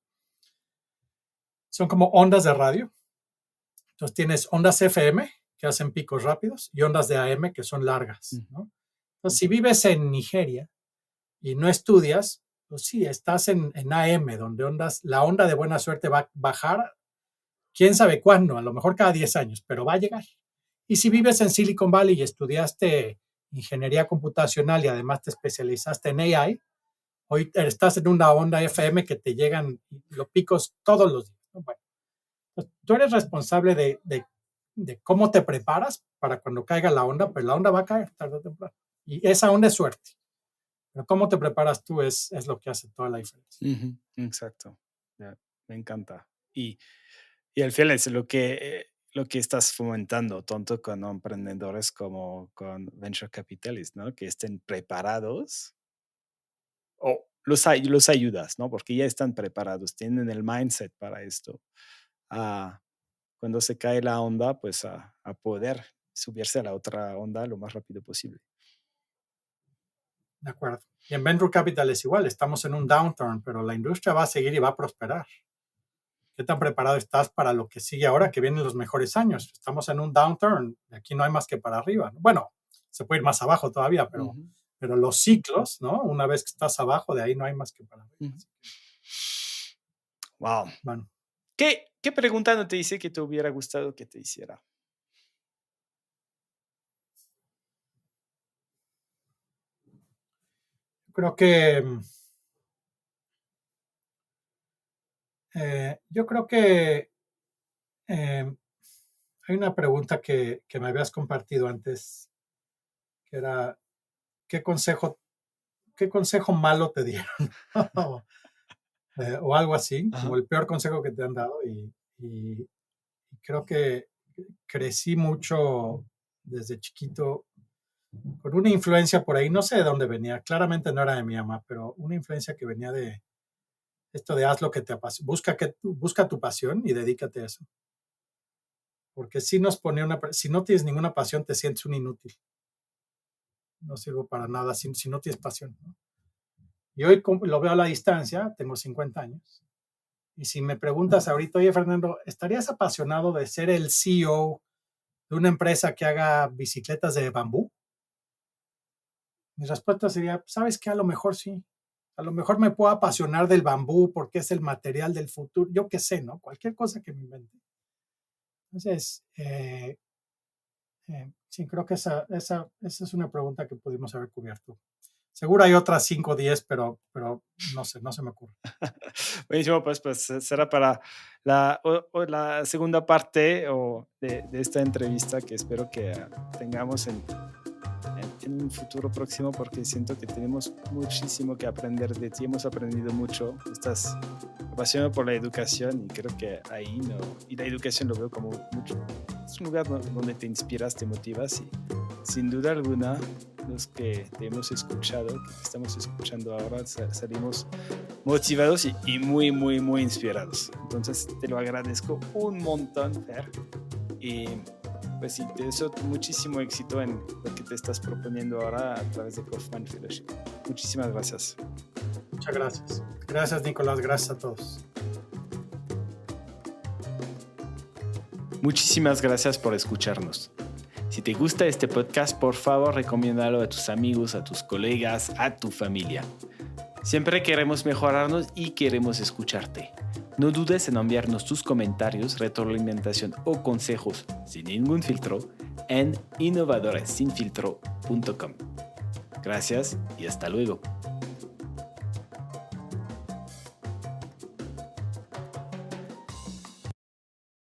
son como ondas de radio. Entonces tienes ondas FM, que hacen picos rápidos, y ondas de AM, que son largas, ¿no? Entonces, si vives en Nigeria y no estudias, pues sí, estás en AM, donde la onda de buena suerte va a bajar, quién sabe cuándo, a lo mejor cada 10 años, pero va a llegar. Y si vives en Silicon Valley y estudiaste ingeniería computacional y además te especializaste en AI, hoy estás en una onda FM que te llegan los picos todos los días, ¿no? Bueno, pues tú eres responsable de cómo te preparas para cuando caiga la onda, pero la onda va a caer tarde o temprano. Y esa onda es suerte. Pero cómo te preparas tú es lo que hace toda la diferencia. Exacto. Yeah, me encanta. Y al final es lo que estás fomentando, tanto con emprendedores como con venture capitalists, ¿no? Que estén preparados o los ayudas, ¿no? Porque ya están preparados, tienen el mindset para esto. Ah, cuando se cae la onda, pues a poder subirse a la otra onda lo más rápido posible. De acuerdo. Y en Venture Capital es igual, estamos en un downturn, pero la industria va a seguir y va a prosperar. ¿Qué tan preparado estás para lo que sigue ahora, que vienen los mejores años? Estamos en un downturn, aquí no hay más que para arriba. Bueno, se puede ir más abajo todavía, pero los ciclos, ¿no? Una vez que estás abajo, de ahí no hay más que para arriba. Wow. Bueno. ¿Qué pregunta no te hice que te hubiera gustado que te hiciera? Creo que yo creo que hay una pregunta que me habías compartido antes, que era, ¿qué consejo malo te dieron? O algo así, como el peor consejo que te han dado. Y creo que crecí mucho desde chiquito con una influencia por ahí, no sé de dónde venía, claramente no era de mi mamá, pero una influencia que venía de esto de haz lo que te apasiona, busca tu pasión y dedícate a eso. Porque si si no tienes ninguna pasión, te sientes un inútil. No sirvo para nada si no tienes pasión, ¿no? Y hoy lo veo a la distancia, tengo 50 años. Y si me preguntas ahorita, oye, Fernando, ¿estarías apasionado de ser el CEO de una empresa que haga bicicletas de bambú? Mi respuesta sería, ¿sabes qué? A lo mejor sí. A lo mejor me puedo apasionar del bambú porque es el material del futuro. Yo qué sé, ¿no? Cualquier cosa que me invente. Entonces, sí, creo que esa es una pregunta que pudimos haber cubierto. Seguro hay otras 5 o 10, pero no sé, no se me ocurre. Buenísimo, pues será para la segunda parte de esta entrevista que espero que tengamos en un futuro próximo, porque siento que tenemos muchísimo que aprender de ti. Hemos aprendido mucho. Estás apasionado por la educación y creo que ahí no. Y la educación lo veo como mucho. Es un lugar donde te inspiras, te motivas y sin duda alguna los que te hemos escuchado, que te estamos escuchando ahora, salimos motivados y muy, muy, muy inspirados. Entonces te lo agradezco un montón, Fer. Y pues sí, te deseo muchísimo éxito en lo que te estás proponiendo ahora a través de Kaufman Fellowship. Muchísimas gracias. Muchas gracias. Gracias, Nicolás. Gracias a todos. Muchísimas gracias por escucharnos. Si te gusta este podcast, por favor, recomiéndalo a tus amigos, a tus colegas, a tu familia. Siempre queremos mejorarnos y queremos escucharte. No dudes en enviarnos tus comentarios, retroalimentación o consejos sin ningún filtro en innovadoresinfiltro.com. Gracias y hasta luego.